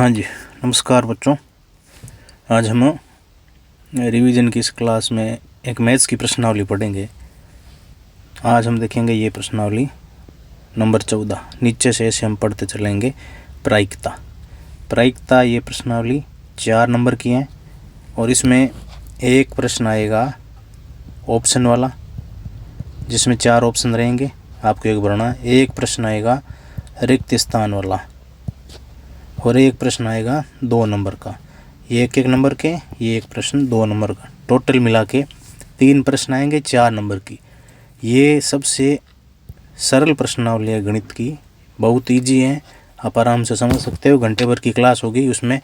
हाँ जी, नमस्कार बच्चों। आज हम रिवीजन की इस क्लास में एक मैथ्स की प्रश्नावली पढ़ेंगे। आज हम देखेंगे ये प्रश्नावली नंबर 14। नीचे से ऐसे हम पढ़ते चलेंगे। प्रायिकता ये प्रश्नावली 4 नंबर की है और इसमें एक प्रश्न आएगा ऑप्शन वाला, जिसमें 4 ऑप्शन रहेंगे, आपको एक भरना है। एक प्रश्न आएगा रिक्त स्थान वाला और एक प्रश्न आएगा 2 नंबर का। ये एक नंबर के, ये एक प्रश्न 2 नंबर का। टोटल मिला के 3 प्रश्न आएंगे 4 नंबर की। ये सबसे सरल प्रश्नावली है गणित की, बहुत इजी है, आप आराम से समझ सकते हो। घंटे भर की क्लास होगी, उसमें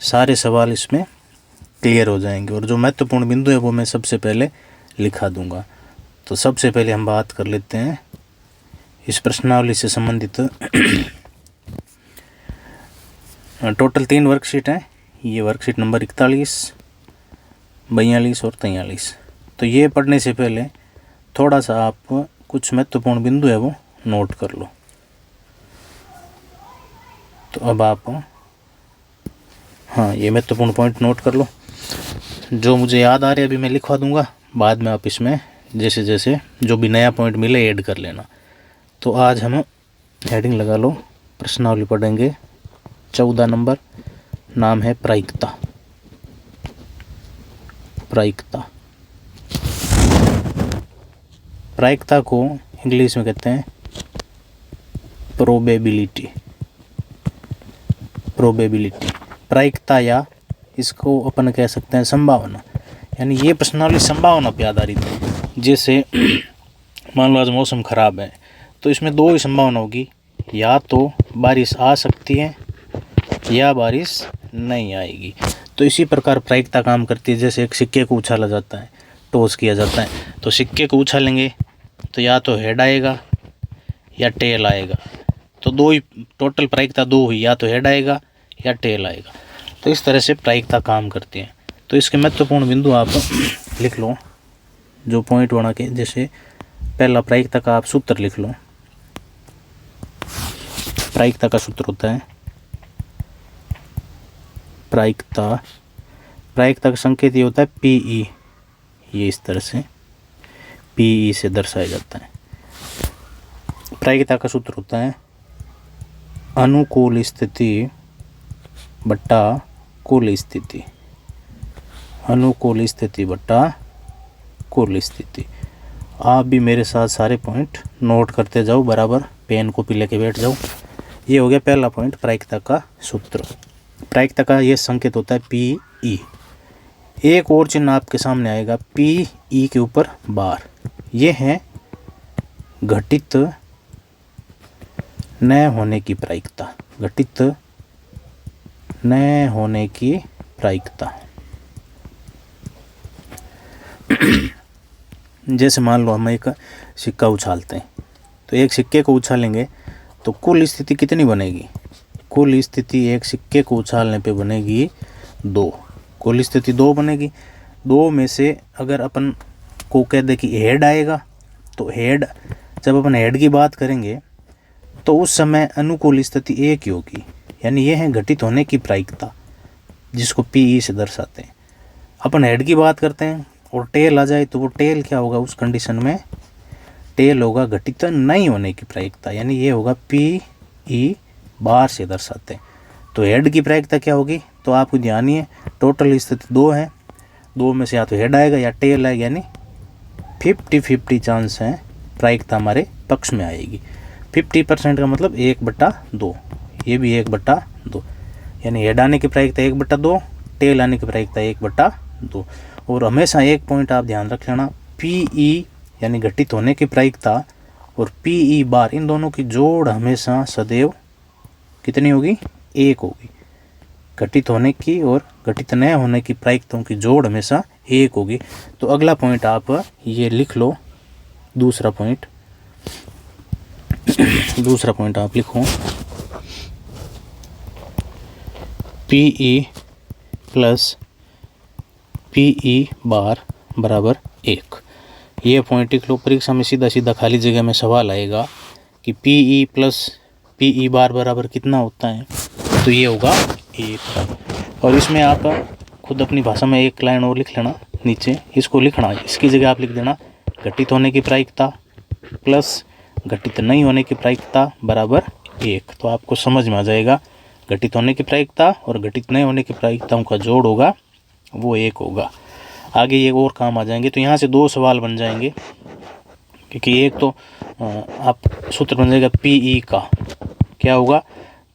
सारे सवाल इसमें क्लियर हो जाएंगे और जो महत्वपूर्ण बिंदु है वो मैं सबसे पहले लिखा दूंगा। तो सबसे पहले हम बात कर लेते हैं इस प्रश्नावली से संबंधित। टोटल 3 वर्कशीट हैं। ये वर्कशीट नंबर 41, 42 और 43। तो ये पढ़ने से पहले थोड़ा सा आप कुछ महत्वपूर्ण बिंदु है वो नोट कर लो। तो अब आप ये महत्वपूर्ण पॉइंट नोट कर लो। जो मुझे याद आ रहा है अभी मैं लिखवा दूंगा, बाद में आप इसमें जैसे जैसे जो भी नया पॉइंट मिले ऐड कर लेना। तो आज हम हेडिंग लगा लो, प्रश्नावली पढ़ेंगे 14 नंबर। नाम है प्रायिकता। प्रायिकता को इंग्लिश में कहते हैं प्रोबेबिलिटी। प्रायिकता या इसको अपन कह सकते हैं संभावना। यानी ये प्रश्नावली संभावना पे आधारित है। जैसे मान लो आज मौसम खराब है तो इसमें 2 ही संभावना होगी, या तो बारिश आ सकती है या बारिश नहीं आएगी। तो इसी प्रकार प्रायिकता काम करती है। जैसे एक सिक्के को उछाला जाता है, टॉस किया जाता है, तो सिक्के को उछालेंगे तो या तो हेड आएगा या टेल आएगा। तो 2 ही टोटल प्रायिकता 2 हुई, या तो हेड आएगा या टेल आएगा। तो इस तरह से प्रायिकता काम करती है। तो इसके महत्वपूर्ण बिंदु आप लिख लो, जो पॉइंट बना के। जैसे पहला प्रायिकता का आप सूत्र लिख लो। प्रायिकता का सूत्र होता है प्रायिकता का संकेत ये होता है PE। ये इस तरह से PE से दर्शाया जाता है। प्रायिकता का सूत्र होता है अनुकूल स्थिति बट्टा कुल स्थिति। अनुकूल स्थिति बट्टा कुल स्थिति। आप भी मेरे साथ सारे पॉइंट नोट करते जाओ, बराबर पेन कॉपी लेके बैठ जाओ। ये हो गया पहला पॉइंट, प्रायिकता का सूत्र। प्रायिकता का ये संकेत होता है PE। एक और चिन्ह आपके सामने आएगा PE के ऊपर बार। ये है घटित न होने की प्रायिकता। घटित न होने की प्रायिकता। जैसे मान लो हम एक सिक्का उछालते हैं, तो एक सिक्के को उछालेंगे तो कुल स्थिति कितनी बनेगी? कुल स्थिति एक सिक्के को उछालने पे बनेगी 2। कुल स्थिति 2 बनेगी। 2 में से अगर अपन को कह दे कि हेड आएगा, तो हेड, जब अपन हेड की बात करेंगे तो उस समय अनुकूल स्थिति 1 ही होगी। यानी ये है घटित होने की प्रायिकता, जिसको PE से दर्शाते हैं। अपन हेड की बात करते हैं और टेल आ जाए तो वो टेल क्या होगा? उस कंडीशन में टेल होगा घटित नहीं होने की प्रायिकता। यानी ये होगा PE बार से दर्शाते हैं। तो हेड की प्रायिकता क्या होगी? तो आपको ध्यान ही है, टोटल स्थिति 2 है, 2 में से या तो हेड आएगा या टेल आएगा। यानी 50-50 चांस है प्रायिकता हमारे पक्ष में आएगी। 50% का मतलब 1/2। ये भी 1/2। यानी हेड आने की प्रायिकता 1/2, टेल आने की प्रायिकता 1/2। और हमेशा एक पॉइंट आप ध्यान रख लेना, PE यानी घटित होने की प्रायिकता और PE बार, इन दोनों की जोड़ हमेशा सदैव कितनी होगी? 1 होगी। घटित होने की और घटित न होने की प्रायिकताओं की जोड़ हमेशा 1 होगी। तो अगला पॉइंट आप ये लिख लो। दूसरा पॉइंट आप लिखो, PE प्लस PE बार बराबर 1। ये पॉइंट लिख लो। परीक्षा में सीधा सीधा खाली जगह में सवाल आएगा कि PE प्लस PE बार बराबर कितना होता है? तो ये होगा 1। और इसमें आप खुद अपनी भाषा में एक लाइन और लिख लेना, नीचे इसको लिखना, इसकी जगह आप लिख देना घटित होने की प्रायिकता प्लस घटित नहीं होने की प्रायिकता बराबर 1। तो आपको समझ में आ जाएगा घटित होने की प्रायिकता और घटित नहीं होने की प्रायिकताओं का जोड़ होगा वो 1 होगा। आगे ये और काम आ जाएंगे। तो यहाँ से 2 सवाल बन जाएंगे, क्योंकि एक तो आप सूत्र बन जाएगा PE का, क्या होगा,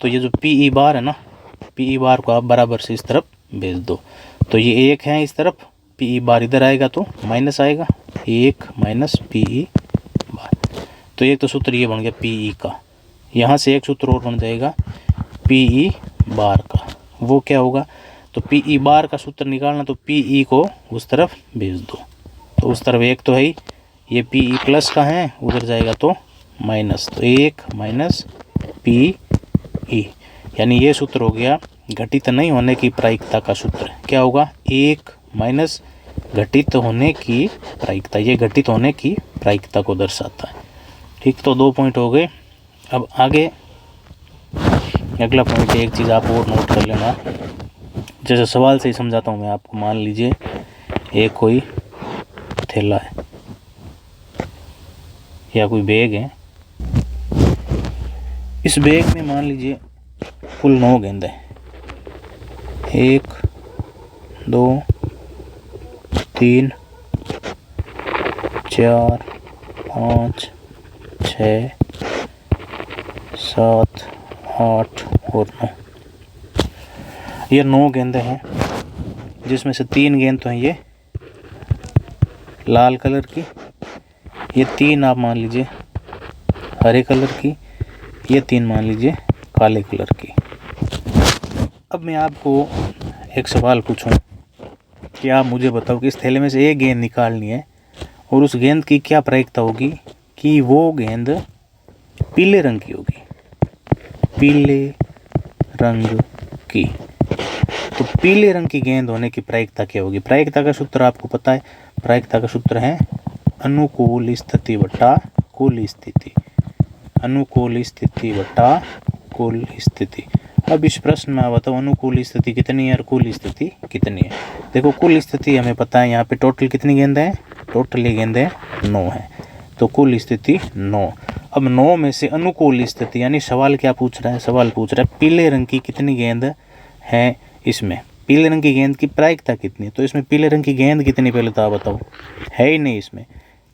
तो ये जो PE बार है ना, PE बार को आप बराबर से इस तरफ भेज दो। तो ये 1 है इस तरफ, PE बार इधर आएगा तो माइनस आएगा, 1 माइनस PE बार। तो एक तो सूत्र ये बन गया PE का। यहाँ से एक सूत्र और बन जाएगा PE बार का, वो क्या होगा, तो PE बार का सूत्र निकालना, तो PE को उस तरफ भेज दो। तो उस तरफ 1 तो है ही, ये PE प्लस का है, उधर जाएगा तो माइनस, तो 1 माइनस PE, यानी ये सूत्र हो गया घटित नहीं होने की प्रायिकता का सूत्र। क्या होगा, 1 माइनस घटित होने की प्रायिकता, ये घटित होने की प्रायिकता को दर्शाता है। ठीक, तो 2 पॉइंट हो गए। अब आगे अगला पॉइंट, एक चीज़ आप और नोट कर लेना, जैसे सवाल से ही समझाता हूँ मैं आपको। मान लीजिए एक कोई थैला है या कोई बैग है, इस बैग में मान लीजिए कुल 9 गेंद है, 1 2 3 4 5 6 7 8 और 9, ये 9 गेंदें हैं, जिसमें से 3 गेंद तो हैं ये लाल कलर की, ये 3 आप मान लीजिए हरे कलर की, ये 3 मान लीजिए काले कलर की। अब मैं आपको एक सवाल पूछूं कि आप मुझे बताओ कि इस थैले में से एक गेंद निकालनी है और उस गेंद की क्या प्रायिकता होगी कि वो गेंद पीले रंग की होगी, पीले रंग की। तो पीले रंग की गेंद होने की प्रायिकता क्या होगी? प्रायिकता का सूत्र आपको पता है, प्रायिकता का सूत्र है अनुकूल स्थिति बटा कुल स्थिति, अनुकूल स्थिति बटा कुल स्थिति। अब इस प्रश्न में बताओ अनुकूल स्थिति कितनी है और कुल स्थिति कितनी है। देखो कुल स्थिति हमें पता है, यहाँ पे टोटल कितनी गेंदें हैं, टोटल ये गेंदें 9 हैं, तो कुल स्थिति 9। अब 9 में से अनुकूल स्थिति, यानी सवाल क्या पूछ रहा है, सवाल पूछ रहा है पीले रंग की कितनी गेंद है, इसमें पीले रंग की गेंद की प्रायिकता कितनी है। तो इसमें पीले रंग की गेंद कितनी पहले तो आप बताओ, है ही नहीं इसमें।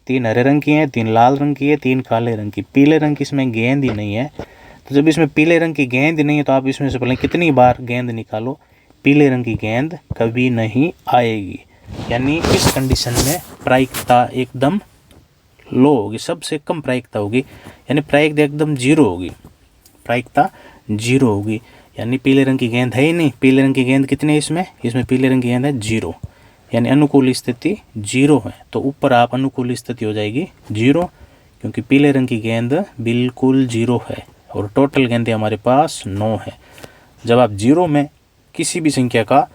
3 हरे रंग की हैं, 3 लाल रंग की है, 3 काले रंग की, पीले रंग की इसमें गेंद ही नहीं है। तो जब इसमें पीले रंग की गेंद नहीं है तो आप इसमें से पहले कितनी बार गेंद निकालो, पीले रंग की गेंद कभी नहीं आएगी। यानी इस कंडीशन में प्रायिकता एकदम लो होगी, सबसे कम प्रायिकता होगी, यानी प्रायिकता एकदम 0 होगी, प्रायिकता 0 होगी। यानी पीले रंग की गेंद है ही नहीं। पीले रंग की गेंद कितनी है इसमें, इसमें पीले रंग की गेंद है 0, यानी अनुकूल स्थिति 0 है। तो ऊपर आप अनुकूल स्थिति हो जाएगी 0, क्योंकि पीले रंग की गेंद बिल्कुल 0 है और टोटल गेंदें हमारे पास 9 है। जब आप 0 में किसी भी संख्या का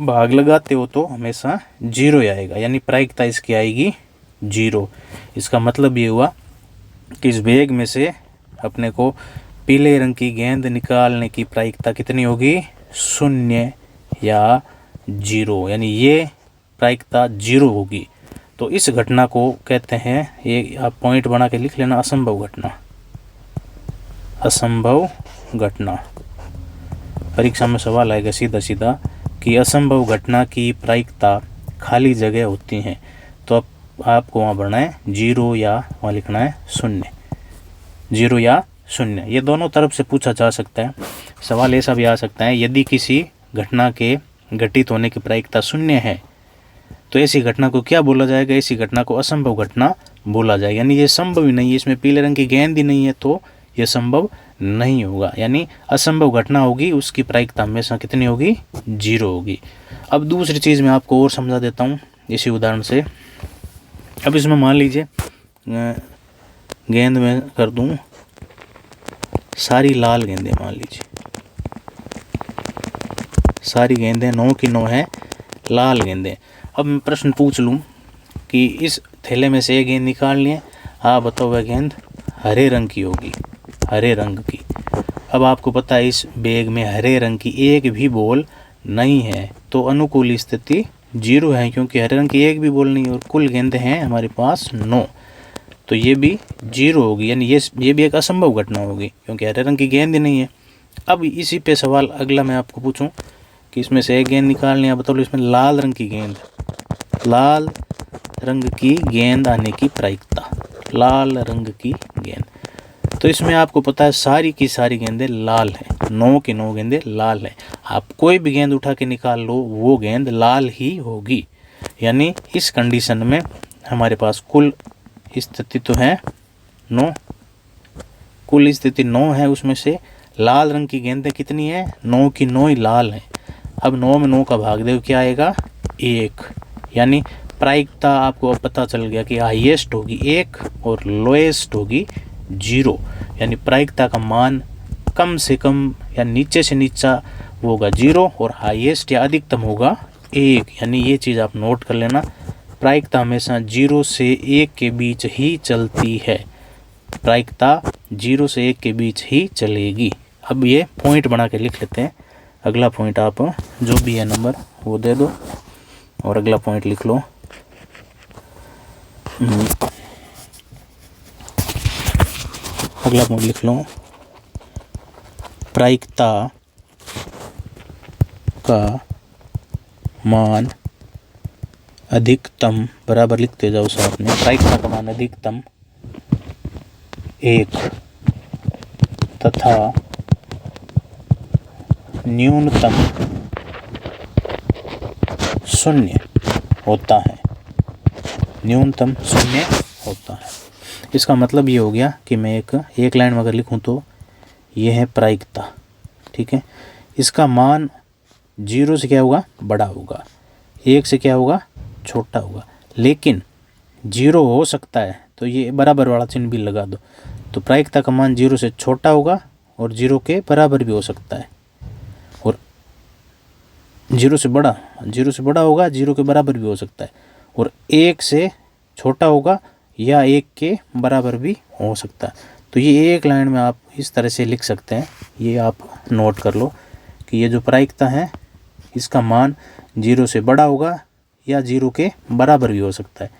भाग लगाते हो तो हमेशा 0 ही आएगा, यानी प्रायिकता इसकी आएगी 0। इसका मतलब ये हुआ कि इस बैग में से अपने को पीले रंग की गेंद निकालने की प्रायिकता कितनी होगी, 0 या 0, यानी ये प्रायिकता 0 होगी। तो इस घटना को कहते हैं, ये आप पॉइंट बना के लिख लेना, असंभव घटना। असंभव घटना, परीक्षा में सवाल आएगा सीधा सीधा कि असंभव घटना की प्रायिकता खाली जगह होती हैं, तो अब आपको वहाँ भरना है 0 या वहाँ लिखना है 0, 0 या 0। ये दोनों तरफ से पूछा जा सकता है। सवाल ऐसा भी आ सकता है, यदि किसी घटना के घटित होने की प्रायिकता 0 है तो ऐसी घटना को क्या बोला जाएगा, ऐसी घटना को असंभव घटना बोला जाएगा। यानी ये संभव ही नहीं है, इसमें पीले रंग की गेंद ही नहीं है, तो यह संभव नहीं होगा, यानी असंभव घटना होगी, उसकी प्रायिकता हमेशा कितनी होगी, 0 होगी। अब दूसरी चीज़ मैं आपको और समझा देता हूँ इसी उदाहरण से। अब इसमें मान लीजिए गेंद में कर दूँ सारी लाल गेंदें, मान लीजिए सारी गेंदें 9 की 9 है लाल गेंदें। अब मैं प्रश्न पूछ लूँ कि इस थैले में से एक गेंद निकालनी है, आप बताओ वह गेंद हरे रंग की होगी, हरे रंग की। अब आपको पता है इस बैग में हरे रंग की एक भी बॉल नहीं है, तो अनुकूल स्थिति 0 है, क्योंकि हरे रंग की एक भी बॉल नहीं है और कुल गेंद हैं हमारे पास 9, तो ये भी 0 होगी, यानी ये भी एक असंभव घटना होगी क्योंकि हरे रंग की गेंद ही नहीं है। अब इसी पे सवाल अगला मैं आपको पूछूं कि इसमें से एक गेंद निकालनी है, बता लो इसमें लाल रंग की गेंद आने की प्रायिकता, लाल रंग की गेंद। तो इसमें आपको पता है सारी की सारी गेंदें लाल हैं, 9 की 9 गेंदें लाल हैं। आप कोई भी गेंद उठा के निकाल लो वो गेंद लाल ही होगी, यानी इस कंडीशन में हमारे पास कुल स्थिति तो है 9, कुल स्थिति 9 है, उसमें से लाल रंग की गेंदें कितनी है, 9 की 9 ही लाल हैं। अब 9 में 9 का भाग दे क्या आएगा 1, यानी प्रायिकता आपको अब पता चल गया कि हाईएस्ट होगी 1 और लोएस्ट होगी 0, यानी प्रायिकता का मान कम से कम या नीचे से नीचा वो होगा 0 और हाईएस्ट या अधिकतम होगा 1, यानी ये चीज़ आप नोट कर लेना, प्रायिकता हमेशा 0 से 1 के बीच ही चलती है, प्रायिकता 0 से 1 के बीच ही चलेगी। अब ये पॉइंट बना के लिख लेते हैं, अगला पॉइंट आप जो भी है नंबर वो दे दो और अगला पॉइंट लिख लो। अगला पॉइंट लिख लो, प्रायिकता का मान अधिकतम बराबर लिखते जाओ साथ में, प्रायिकता का मान अधिकतम 1 तथा न्यूनतम 0 होता है, न्यूनतम 0 होता है। इसका मतलब ये हो गया कि मैं एक लाइन में अगर लिखूं तो ये है प्रायिकता, ठीक है, इसका मान 0 से क्या होगा बड़ा होगा, 1 से क्या होगा छोटा होगा, लेकिन 0 हो सकता है तो ये बराबर वाला चिन्ह भी लगा दो, तो प्रायिकता का मान 0 से छोटा होगा और 0 के बराबर भी हो सकता है, और 0 से बड़ा होगा, 0 के बराबर भी हो सकता है, और 1 से छोटा होगा या 1 के बराबर भी हो सकता है। तो ये एक लाइन में आप इस तरह से लिख सकते हैं, ये आप नोट कर लो कि ये जो प्रायिकता है इसका मान 0 से बड़ा होगा या 0 के बराबर भी हो सकता है,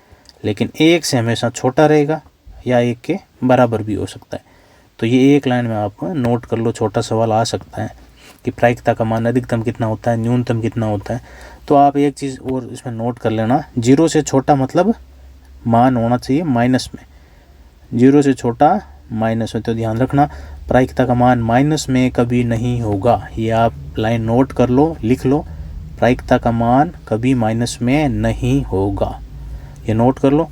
लेकिन 1 से हमेशा छोटा रहेगा या 1 के बराबर भी हो सकता है। तो ये एक लाइन में आप नोट कर लो, छोटा सवाल आ सकता है कि प्रायिकता का मान अधिकतम कितना होता है, न्यूनतम कितना होता है। तो आप एक चीज़ और इसमें नोट कर लेना, 0 से छोटा मतलब मान होना चाहिए माइनस में, 0 से छोटा माइनस में, तो ध्यान रखना प्रायिकता का मान माइनस में कभी नहीं होगा, ये आप लाइन नोट कर लो, लिख लो, प्रायिकता का मान कभी माइनस में नहीं होगा, ये नोट कर लो।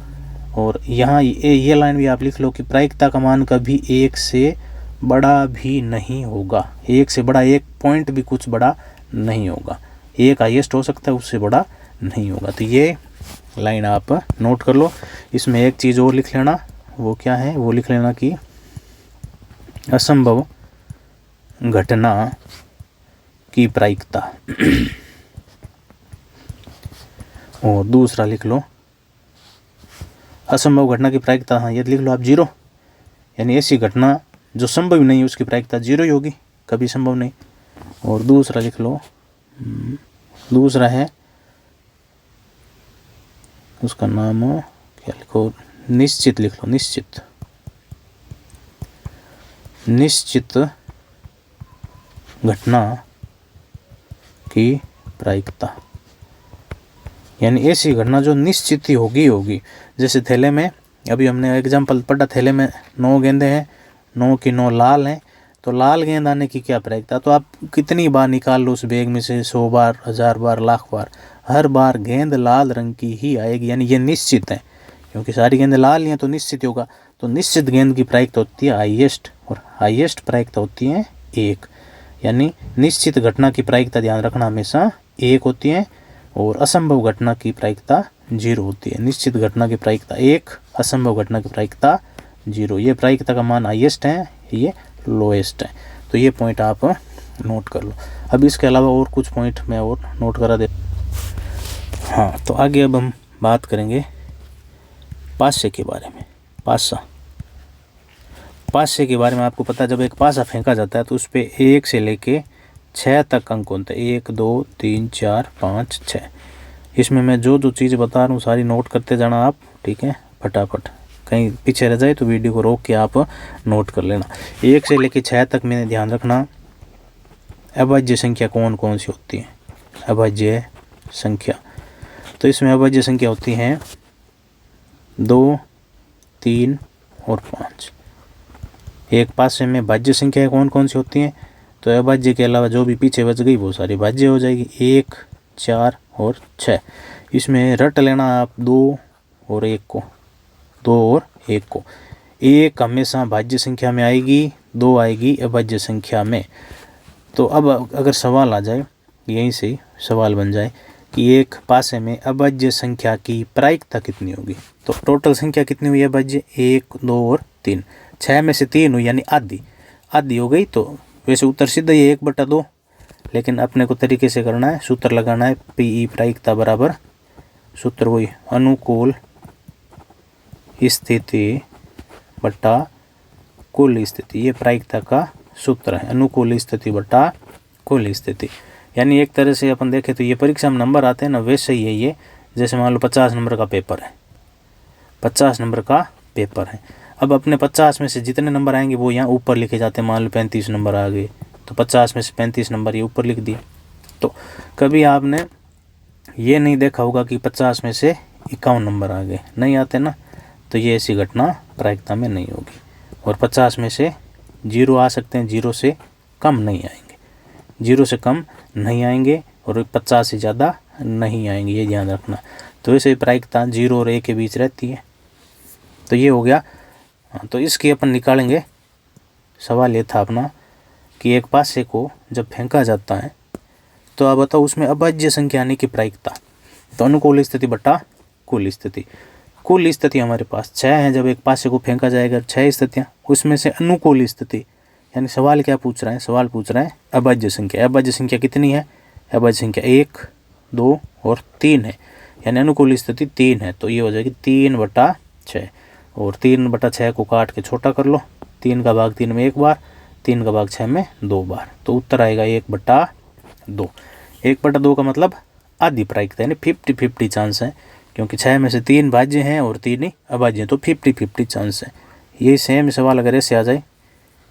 और यहाँ ये लाइन भी आप लिख लो कि प्रायिकता का मान कभी 1 से बड़ा भी नहीं होगा, 1 से बड़ा, 1 पॉइंट भी कुछ बड़ा नहीं होगा, 1 हाईएस्ट हो सकता है, उससे बड़ा नहीं होगा। तो ये लाइन आप नोट कर लो। इसमें एक चीज़ और लिख लेना, वो क्या है, वो लिख लेना कि असंभव घटना की प्रायिकता और दूसरा लिख लो असंभव घटना की प्रायिकता, हाँ ये लिख लो आप 0, यानी ऐसी घटना जो संभव ही नहीं है उसकी प्रायिकता 0 ही होगी, कभी संभव नहीं। और दूसरा लिख लो, दूसरा है उसका नाम क्या लिखो, निश्चित लिख लो, निश्चित घटना की प्रायिकता, यानी ऐसी घटना जो निश्चित ही होगी। जैसे थैले में अभी हमने एग्जाम्पल पढ़ा, थैले में 9 गेंदें हैं, 9 की 9 लाल हैं, तो लाल गेंद आने की क्या प्रायिकता, तो आप कितनी बार निकाल लो उस बैग में से, 100 बार, 1000 बार, लाख बार, हर बार गेंद लाल रंग की ही आएगी, यानी ये निश्चित है, क्योंकि सारी गेंदें लाल हैं तो निश्चित होगा। तो निश्चित गेंद की प्रायिकता होती है हाईएस्ट, और हाईएस्ट प्रायिकता होती है 1, यानी निश्चित घटना की प्रायिकता ध्यान रखना हमेशा 1 होती है और असंभव घटना की प्रायिकता 0 होती है। निश्चित घटना की प्रायिकता 1, असंभव घटना की प्रायिकता 0, ये प्रायिकता का मान हाईएस्ट है, ये लोएस्ट है। तो ये पॉइंट आप नोट कर लो। अब इसके अलावा और कुछ पॉइंट मैं और नोट करा दे। हाँ, तो आगे अब हम बात करेंगे पासे के बारे में। पासे के बारे में आपको पता है, जब एक पासा फेंका जाता है तो उस पर 1 से लेके 6 तक अंक होते हैं, 1 2 3 4 5 6। इसमें मैं जो जो चीज़ बता रहा हूँ सारी नोट करते जाना आप, ठीक है, फटाफट, कहीं पीछे रह जाए तो वीडियो को रोक के आप नोट कर लेना। 1 से लेके 6 तक मैंने ध्यान रखना। अभाज्य संख्या कौन कौन सी होती है? अभाज्य संख्या, तो इसमें अभाज्य संख्या होती हैं 2 3 और 5। एक पासे में भाज्य संख्याएं कौन कौन सी होती हैं? तो अभाज्य के अलावा जो भी पीछे बच गई वो सारी भाज्य हो जाएगी, 1 4 और 6। इसमें रट लेना आप 2 और 1 को, 2 और 1 को। 1 हमेशा भाज्य संख्या में आएगी, 2 आएगी अभाज्य संख्या में। तो अब अगर सवाल आ जाए, यहीं से सवाल बन जाए कि एक पासे में अभाज्य संख्या की प्रायिकता कितनी होगी, तो टोटल संख्या कितनी हुई अभाज्य? 1 2 और 3। 6 में से 3 हुई यानी आधी हो गई। तो वैसे उत्तर सीधा ही 1/2, लेकिन अपने को तरीके से करना है, सूत्र लगाना है, पी प्रायिकता बराबर, सूत्र वही अनुकूल स्थिति बटा कुल स्थिति। ये प्रायिकता का सूत्र है, अनुकूल स्थिति बटा कुल स्थिति। यानी एक तरह से अपन देखें तो ये परीक्षा में नंबर आते हैं ना, वैसे ही है ये। जैसे मान लो 50 नंबर का पेपर है, 50 नंबर का पेपर है। अब अपने 50 में से जितने नंबर आएंगे वो यहाँ ऊपर लिखे जाते हैं। मान लो 35 नंबर आ गए तो 50 में से 35 नंबर ये ऊपर लिख दिए। तो कभी आपने ये नहीं देखा होगा कि 50 में से 51 नंबर आ गए, नहीं आते ना, तो ये ऐसी घटना प्रायिकता में नहीं होगी। और 50 में से 0 आ सकते हैं, 0 से कम नहीं आएंगे, 0 से कम नहीं आएंगे और 50 से ज़्यादा नहीं आएंगे, ये ध्यान रखना। तो वैसे प्रायिकता 0 और 1 के बीच रहती है। तो ये हो गया। तो इसकी अपन निकालेंगे। सवाल ये था अपना कि एक पासे को जब फेंका जाता है तो आप बताओ उसमें अभाज्य संख्या आने की प्रायिकता। तो अनुकूल स्थिति बटा कुल स्थिति। कुल स्थिति हमारे पास 6 है, जब एक पासे को फेंका जाएगा 6 स्थितियाँ, उसमें से अनुकूल स्थिति, यानी सवाल क्या पूछ रहा है? सवाल पूछ रहा है अभाज्य संख्या। अभाज्य संख्या कितनी है? अभाज्य संख्या 1 2 और 3 है, यानी अनुकूल स्थिति 3 है। तो ये हो जाएगी 3/6, और 3/6 को काट के छोटा कर लो। 3 का भाग 3 में 1 बार, 3 का भाग 6 में 2 बार, तो उत्तर आएगा 1/2। 1/2 का मतलब आधी प्रायिकता, यानी 50-50 चांस है, क्योंकि 6 में से 3 भाज्य हैं और 3 ही अभाज्य हैं, तो 50-50 चांस है। यही सेम सवाल अगर ऐसे आ जाए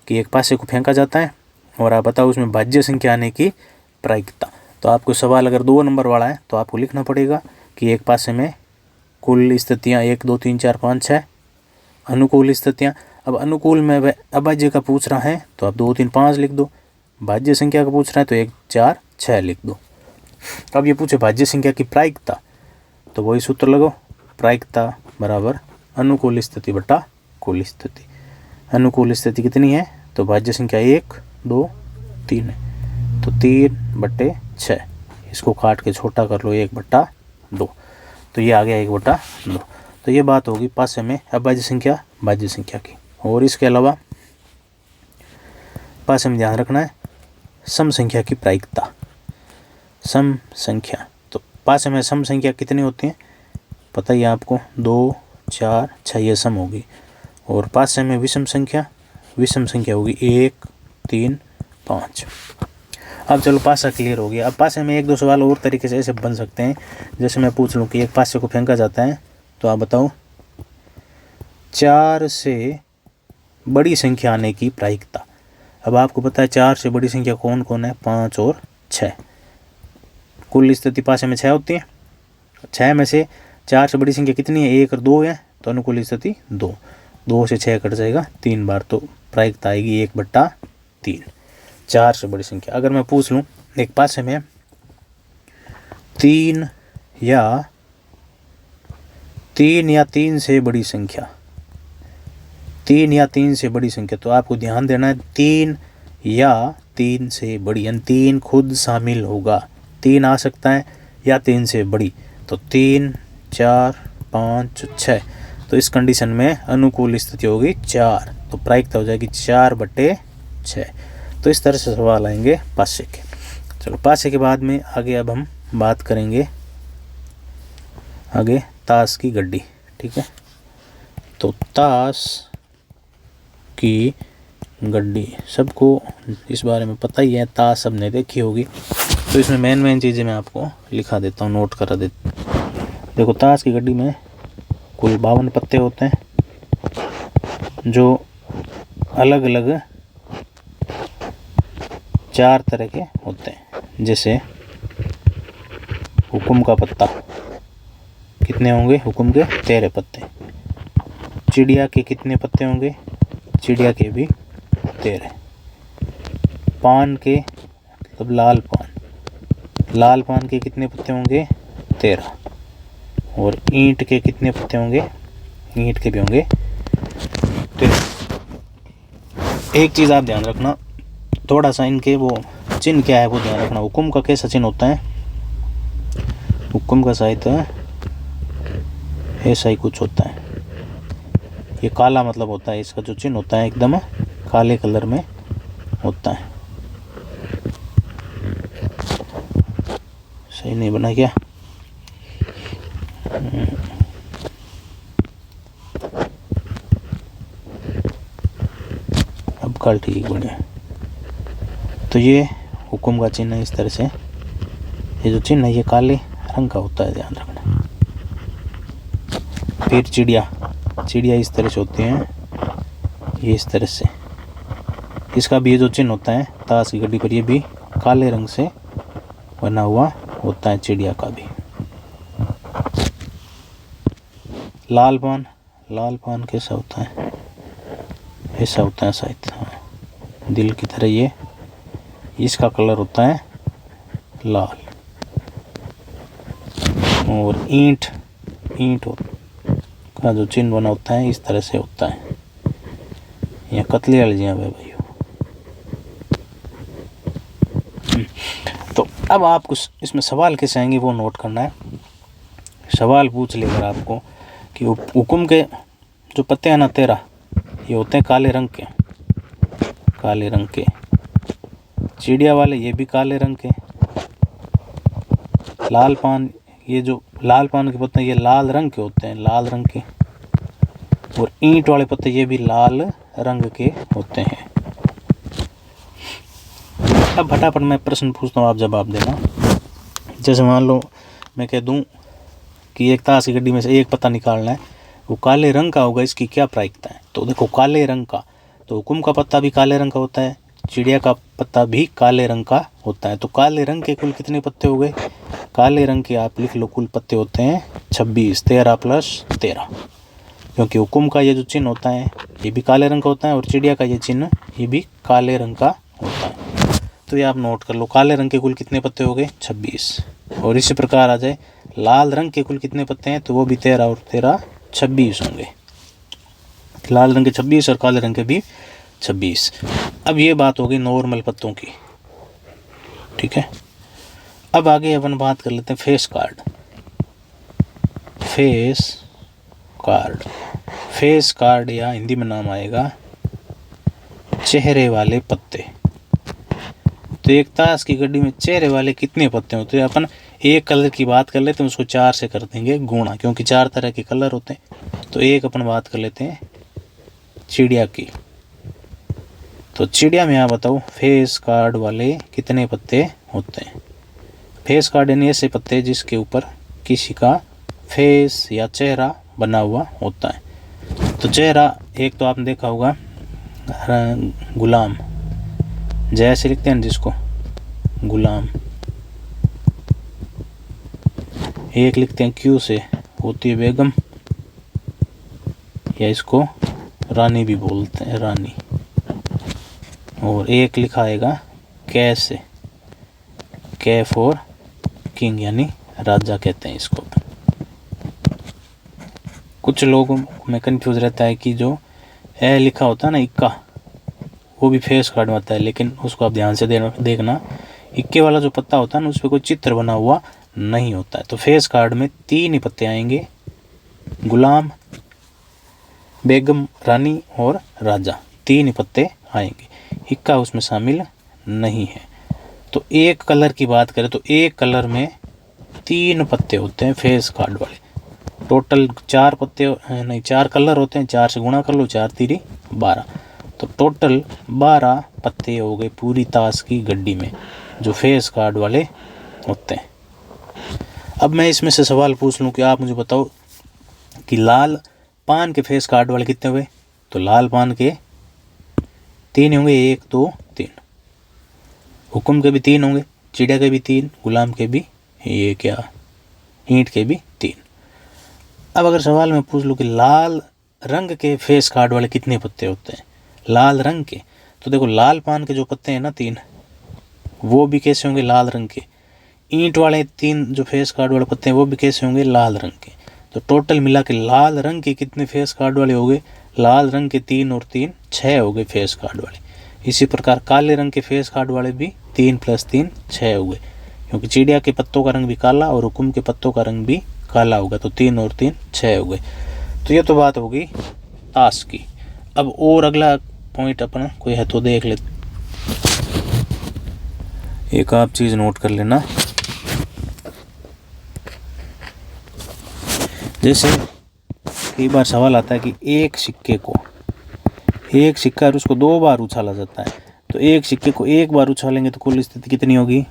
कि एक पासे को फेंका जाता है और आप बताओ उसमें भाज्य संख्या आने की प्रायिकता, तो आपको सवाल अगर 2 नंबर वाला है तो आपको लिखना पड़ेगा कि एक पासे में कुल स्थितियाँ 1 2 3 4 5 6 अनुकूल स्थितियाँ। अब अनुकूल में अभाज्य का पूछ रहा है तो आप 2 3 5 लिख दो, भाज्य संख्या का पूछ रहा है तो 1 4 6 लिख दो। अब ये पूछे भाज्य संख्या की प्रायिकता, तो वही सूत्र लगाओ, प्रायिकता बराबर अनुकूल स्थिति बटा कुल स्थिति। अनुकूल स्थिति कितनी है? तो भाज्य संख्या 1 2 3 है, तो 3/6, इसको काट के छोटा कर लो 1/2, तो ये आ गया 1/2। तो ये बात होगी पासे में अभाज्य संख्या भाज्य संख्या की। और इसके अलावा पासे में ध्यान रखना है सम संख्या की प्रायिकता। सम संख्या, तो पासे में सम संख्या कितनी होती है पता ही है आपको, 2 4 6 ये सम होगी। और पासे में विषम संख्या होगी 1 3 5। अब चलो पासा क्लियर हो गया। अब पासे में 1 2 सवाल और तरीके से ऐसे बन सकते हैं, जैसे मैं पूछ लूँ कि एक पासे को फेंका जाता है तो आप बताओ 4 से बड़ी संख्या आने की प्रायिकता। अब आपको पता है 4 से बड़ी संख्या कौन कौन है? 5 और 6। कुल स्थिति पासे में 6 होती है, 6 में से 4 से बड़ी संख्या कितनी है? 1 और 2 है, तो अनुकूल स्थिति 2। 2 से 6 कट जाएगा 3 बार, तो प्रायिकता आएगी 1/3। 4 से बड़ी संख्या। अगर मैं पूछ लूँ एक पासे में 3 या 3 से बड़ी संख्या, 3 या 3 से बड़ी संख्या, तो आपको ध्यान देना है 3 या 3 से बड़ी, यानी 3 खुद शामिल होगा। 3 आ सकता है या 3 से बड़ी, तो 3 4 5 6, तो इस कंडीशन में अनुकूल स्थिति होगी 4, तो प्रायिकता हो जाएगी 4/6। तो इस तरह से सवाल आएंगे पासे के। चलो पासे के बाद में आगे अब हम बात करेंगे आगे ताश की गड्डी, ठीक है। तो ताश की गड्डी। सबको इस बारे में पता ही है, ताश सबने देखी होगी। तो इसमें मेन चीज़ें मैं आपको लिखा देता हूँ, नोट करा देता हूँ। देखो, ताश की गड्डी में कुल 52 पत्ते होते हैं जो अलग अलग 4 तरह के होते हैं। जैसे हुकुम का पत्ता कितने होंगे? हुकुम के 13 पत्ते। चिड़िया के कितने पत्ते होंगे? चिड़िया के भी 13। पान के मतलब लाल पान के कितने पत्ते होंगे? 13। और ईंट के कितने पत्ते होंगे? ईंट के भी होंगे 13। एक चीज़ आप ध्यान रखना, थोड़ा सा इनके वो चिन्ह क्या है वो ध्यान रखना। हुकुम का कैसा चिन्ह होता है? हुकुम का साहित्य ऐसा ही कुछ होता है, ये काला मतलब होता है, इसका जो चिन्ह होता है एकदम काले कलर में होता है। सही नहीं बना क्या? अब कल ठीक बने। तो ये हुकुम का चिन्ह है इस तरह से। ये जो चिन्ह है ये काले रंग का होता है, ध्यान रखना। फिर चिड़िया इस तरह से होती हैं, ये इस तरह से। इसका भी ये जो चिन्ह होता है ताश की गड्डी पर, ये भी काले रंग से बना हुआ होता है, चिड़िया का भी। लाल पान कैसा होता है? ऐसा होता है शायद, हाँ, दिल की तरह। ये इसका कलर होता है लाल। और ईंट का जो चिन्ह बना होता है इस तरह से होता है। यह कतली अलजियां भाइयों। तो अब आप कुछ इसमें सवाल कैसे आएंगे वो नोट करना है। सवाल पूछ लेकर आपको कि हुकुम के जो पत्ते हैं ना 13, ये होते हैं काले रंग के। चिड़िया वाले ये भी काले रंग के। लाल पान, ये जो लाल पान के पत्ते ये लाल रंग के होते हैं, लाल रंग के। और ईंट वाले पत्ते ये भी लाल रंग के होते हैं। अब फटाफट मैं प्रश्न पूछता हूँ, आप जवाब देना। जैसे मान लो मैं कह दूं कि एक ताश की गड्डी में से एक पत्ता निकालना है, वो काले रंग का होगा, इसकी क्या प्रायिकता है? तो देखो, काले रंग का, तो हुकुम का पत्ता भी काले रंग का होता है, चिड़िया का पत्ता भी काले रंग का होता है। तो काले रंग के कुल कितने पत्ते हो गए? काले रंग के आप लिख लो, कुल पत्ते होते हैं 26। 13 + 13, क्योंकि हुकुम का ये जो चिन्ह होता है ये भी काले रंग का होता है, और चिड़िया का ये चिन्ह ये भी काले रंग का होता है। तो ये आप नोट कर लो, काले रंग के कुल कितने पत्ते हो गए? 26। और इसी प्रकार आ जाए लाल रंग के कुल कितने पत्ते हैं, तो वो भी 13 और 13 26 होंगे। लाल रंग के 26 और काले रंग के भी 26। अब ये बात हो गई नॉर्मल पत्तों की, ठीक है। अब आगे अपन बात कर लेते हैं फेस कार्ड या हिंदी में नाम आएगा चेहरे वाले पत्ते। तो एक ताश की गड्डी में चेहरे वाले कितने पत्ते होते हैं? अपन एक कलर की बात कर लेते हैं, उसको 4 से कर देंगे गुणा, क्योंकि 4 तरह के कलर होते हैं। तो एक अपन बात कर लेते हैं चिड़िया की। तो चिड़िया में आप बताओ फेस कार्ड वाले कितने पत्ते होते हैं? फेस कार्ड यानी ऐसे पत्ते जिसके ऊपर किसी का फेस या चेहरा बना हुआ होता है। तो चेहरा एक तो आपने देखा होगा गुलाम, जैसे लिखते हैं जिसको गुलाम। एक लिखते हैं क्यू से, होती है बेगम, या इसको रानी भी बोलते हैं, रानी। और एक लिखा आएगा कै से, कै फॉर किंग, यानी राजा कहते हैं इसको। कुछ लोगों में कंफ्यूज रहता है कि जो ए लिखा होता है ना, इक्का, वो भी फेस कार्ड में आता है, लेकिन उसको आप ध्यान से देखना, इक्के वाला जो पत्ता होता है ना, उस पर कोई चित्र बना हुआ नहीं होता है। तो फेस कार्ड में 3 ही पत्ते आएंगे, गुलाम, बेगम, रानी और राजा, 3 ही पत्ते आएंगे, इक्का उसमें शामिल नहीं है। तो एक कलर की बात करें तो एक कलर में 3 पत्ते होते हैं फेस कार्ड वाले। टोटल 4 पत्ते नहीं, 4 कलर होते हैं, 4 से गुणा कर लो, 4 × 3 = 12। तो टोटल 12 पत्ते हो गए पूरी ताश की गड्डी में जो फेस कार्ड वाले होते हैं। अब मैं इसमें से सवाल पूछ लूँ कि आप मुझे बताओ कि लाल पान के फेस कार्ड वाले कितने हुए। तो लाल पान के 3 होंगे, 1 2 3। हुक्म के भी 3 होंगे, चिड़िया के भी 3, गुलाम के भी, ये क्या ईंट के भी 3। अब अगर सवाल मैं पूछ लूँ कि लाल रंग के फेस कार्ड वाले कितने पत्ते होते हैं, लाल रंग के, तो देखो लाल पान के जो पत्ते हैं ना 3, वो भी कैसे होंगे लाल रंग के। ईंट वाले 3 जो फेस कार्ड वाले पत्ते हैं वो भी कैसे होंगे लाल रंग के। तो टोटल मिला के लाल रंग के कितने फेस कार्ड वाले हो गए, लाल रंग के 3 और 3 6 हो गए फेस कार्ड वाले। इसी प्रकार काले रंग के फेस कार्ड वाले भी 3 + 3 6 हो गए, क्योंकि चिड़िया के पत्तों का रंग भी काला और हुकुम के पत्तों का रंग भी काला होगा, तो 3 और 3 6 हो गए। तो ये तो बात होगी ताश की। अब और अगला पॉइंट अपना कोई है तो देख ले, एक आप चीज़ नोट कर लेना। जैसे कई बार सवाल आता है कि एक सिक्का और उसको 2 बार उछाला जाता है, तो एक सिक्के को 1 बार उछालेंगे तो कुल स्थिति कितनी होगी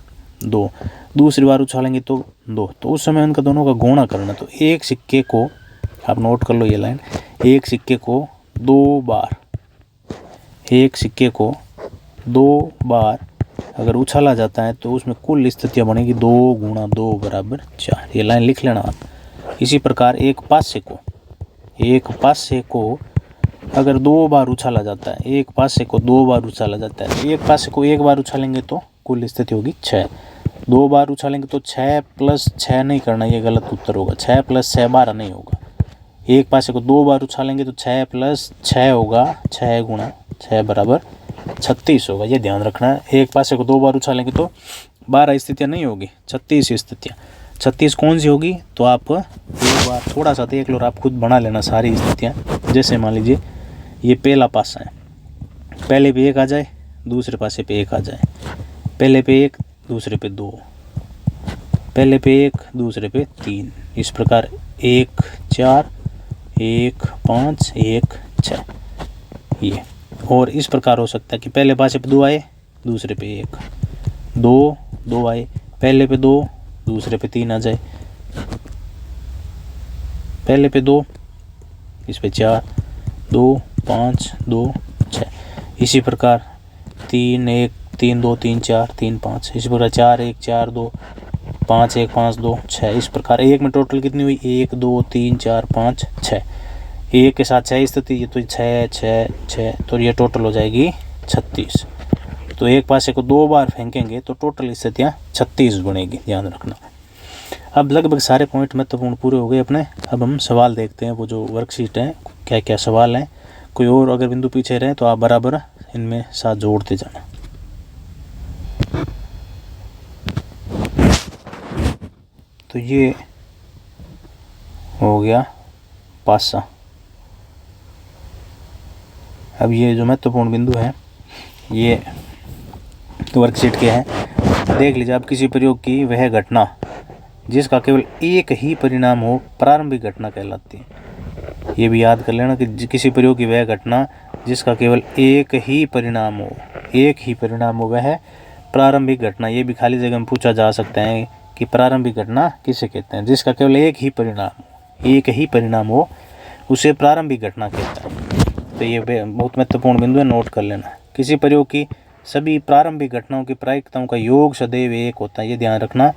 2, दूसरी बार उछालेंगे तो 2, तो उस समय उनका दोनों का गुणा करना। तो एक सिक्के को आप नोट कर लो ये लाइन, एक सिक्के को 2 बार, एक सिक्के को 2 बार अगर उछाला जाता है तो उसमें कुल स्थितियाँ बनेगी 2 × 2 = 4। ये लाइन लिख लेना आप। इसी प्रकार एक पासे को अगर 2 बार उछाला जाता है, एक पासे को 2 बार उछाला जाता है, एक पासे को 1 बार उछालेंगे तो कुल स्थिति होगी 6, 2 बार उछालेंगे तो 6 + 6 नहीं करना, ये गलत उत्तर होगा। 6 + 6 12 नहीं होगा। एक पासे को 2 बार उछालेंगे तो 6 + 6 होगा, 6 × 6 = 36 होगा, ये ध्यान रखना है। एक पासे को 2 बार उछालेंगे तो 12 स्थितियाँ नहीं होगी, 36 स्थितियाँ। 36 कौन सी होगी, तो आप एक बार थोड़ा सा देख लो और आप खुद बना लेना सारी स्थितियाँ। जैसे मान लीजिए ये पहला पासा है, पहले पे 1 आ जाए, दूसरे पासे पे 1 आ जाए, पहले पे 1 दूसरे पे 2, पहले पे 1 दूसरे पे 3, इस प्रकार 1 4 1 5 1 6 ये। और इस प्रकार हो सकता है कि पहले पासे पे 2 आए, दूसरे पे 1, 2 आए, पहले पे 2 दूसरे पे 3 आ जाए, पहले पे 2 इस पे 4 2 5 2 6, इसी प्रकार 3 1 3 2 3 4 3 5, इसी प्रकार 4 1 4 2 5 1 5 2 6, इस प्रकार एक में टोटल कितनी हुई 1 2 3 4 5 6, एक के साथ 6 स्थिति, ये तो 6 6 6, तो ये टोटल हो जाएगी 36। तो एक पासे को 2 बार फेंकेंगे तो टोटल स्थितियाँ 36 बनेगी, ध्यान रखना। अब लगभग सारे पॉइंट महत्वपूर्ण पूरे हो गए अपने। अब हम सवाल देखते हैं, वो जो वर्कशीट है क्या क्या सवाल हैं। कोई और अगर बिंदु पीछे रहे तो आप बराबर इनमें साथ जोड़ते जाना। तो ये हो गया पासा। अब ये जो महत्वपूर्ण बिंदु है ये वर्कशीट के हैं, देख लीजिए। आप किसी प्रयोग की वह घटना जिसका केवल एक ही परिणाम हो प्रारंभिक घटना कहलाती है। ये भी याद कर लेना कि किसी प्रयोग की वह घटना जिसका केवल एक ही परिणाम हो वह प्रारंभिक घटना। ये भी खाली जगह में पूछा जा सकता है कि प्रारंभिक घटना किसे कहते हैं, जिसका केवल एक ही परिणाम हो उसे प्रारंभिक घटना कहता है। तो ये बहुत महत्वपूर्ण बिंदु है, नोट कर लेना। किसी प्रयोग की सभी प्रारंभिक घटनाओं की प्रायिकताओं का योग सदैव 1 होता है, ये ध्यान रखना।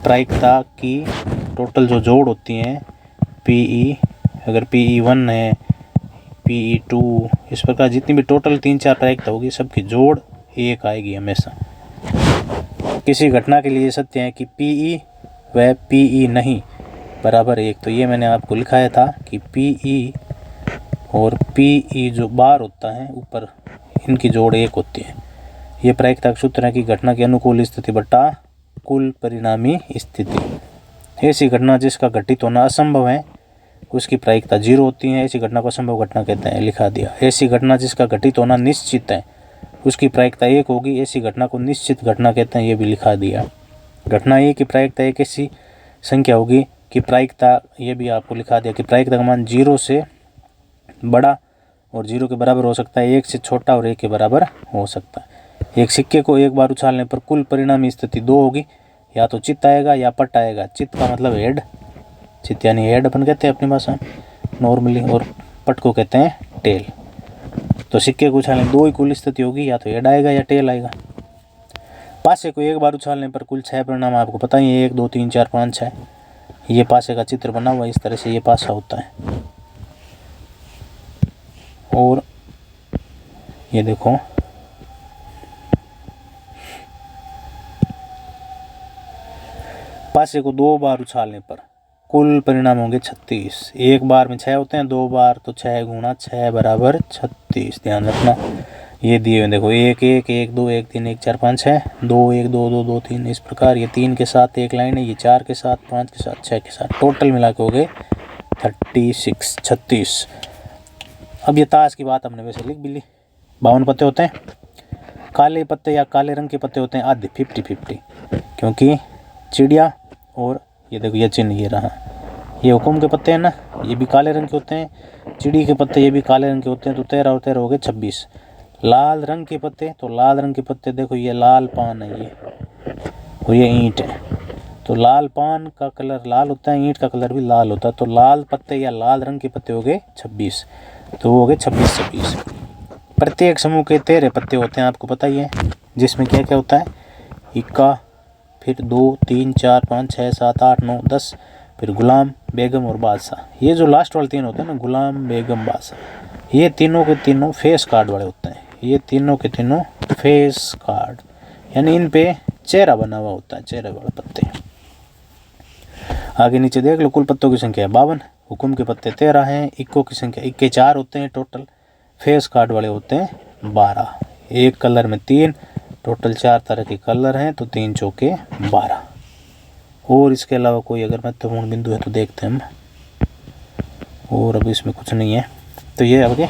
प्रायिकता की टोटल जो जोड़ होती हैं PE, अगर PE1 है, PE2, इस प्रकार जितनी भी टोटल 3-4 प्रायिकता होगी सबकी जोड़ 1 आएगी हमेशा। किसी घटना के लिए सत्य है कि PE व PE नहीं बराबर 1। तो ये मैंने आपको लिखाया था कि PE और PE जो बार होता है ऊपर, इनकी जोड़ 1 होती है। ये प्रायिकता का सूत्र है कि घटना की अनुकूल स्थिति बटा कुल परिणामी स्थिति। ऐसी घटना जिसका घटित होना असंभव है उसकी प्रायिकता 0 होती है, ऐसी घटना को असंभव घटना कहते हैं, लिखा दिया। ऐसी घटना जिसका घटित होना निश्चित है उसकी प्रायिकता 1 होगी, ऐसी घटना को निश्चित घटना कहते हैं, ये भी लिखा दिया। घटना A की प्रायिकता एक ऐसी संख्या होगी कि प्रायिकता, ये भी आपको लिखा दिया कि प्रायिकता का मान 0 से बड़ा और 0 के बराबर हो सकता है, 1 से छोटा और 1 के बराबर हो सकता है। एक सिक्के को एक बार उछालने पर कुल परिणामी स्थिति 2 होगी, या तो चित्त आएगा या पट आएगा। चित्त का मतलब हेड, चित्त यानी हेड अपन कहते हैं अपनी भाषा नॉर्मली, और पट को कहते हैं टेल। तो सिक्के को उछालने 2 ही कुल स्थिति होगी, या तो हेड आएगा या टेल आएगा। पासे को एक बार उछालने पर कुल 6 परिणाम आपको पता ही है, 1 2 3 4 5 6। ये पासे का चित्र बना हुआ है, इस तरह से ये पासा होता है। और ये देखो पासे को 2 बार उछालने पर कुल परिणाम होंगे 36। एक बार में 6 होते हैं, 2 बार तो 6 गुणा 6 बराबर 36। ध्यान रखना, ये दिए हुए देखो 1 1 1 2 1 3 1 4 5 6, 2 1 2 2 2 3, इस प्रकार। ये 3 के साथ एक लाइन है, ये 4 के साथ, 5 के साथ, 6 के साथ, टोटल मिला के हो गए 36। अब ये ताश की बात हमने वैसे लिख भी ली। 52 पत्ते होते हैं, काले पत्ते या काले रंग के पत्ते होते हैं आधे 50-50, क्योंकि चिड़िया और ये देखो ये चिन्ह ये रहा, ये हुकुम के पत्ते हैं ना, ये भी काले रंग के होते हैं। चिड़ी के पत्ते ये भी काले रंग के होते हैं। तो 13 और 13 हो गए 26। लाल रंग के पत्ते, तो लाल रंग के पत्ते देखो ये लाल पान है ये, और ये ईंट है। तो लाल पान का कलर लाल होता है, ईंट का कलर भी लाल होता है। तो लाल पत्ते या लाल रंग के पत्ते हो गए 26। तो वो हो गए 26। प्रत्येक समूह के 13 पत्ते होते हैं, आपको पता ही है, जिसमें क्या क्या होता है, इक्का, फिर 2 3 4 5 6 7 8 9 10, फिर गुलाम, बेगम और बादशाह। ये जो लास्ट वाले 3 होते हैं ना, गुलाम, बेगम, बादशाह, ये तीनों के तीनों फेस कार्ड वाले होते हैं। ये तीनों के तीनों फेस कार्ड, यानी इन पे चेहरा बना हुआ होता है, चेहरे वाले पत्ते। आगे नीचे देख लो, कुल पत्तों की संख्या है 52, हुकुम के पत्ते 13 हैं, इक्को की संख्या इक्के 4 होते हैं टोटल, फेस कार्ड वाले होते हैं 12, एक कलर में 3, टोटल 4 तरह के कलर हैं, तो 3 चौके 12। और इसके अलावा कोई अगर महत्वपूर्ण बिंदु है तो देखते हैं हम, और अब इसमें कुछ नहीं है। तो ये आगे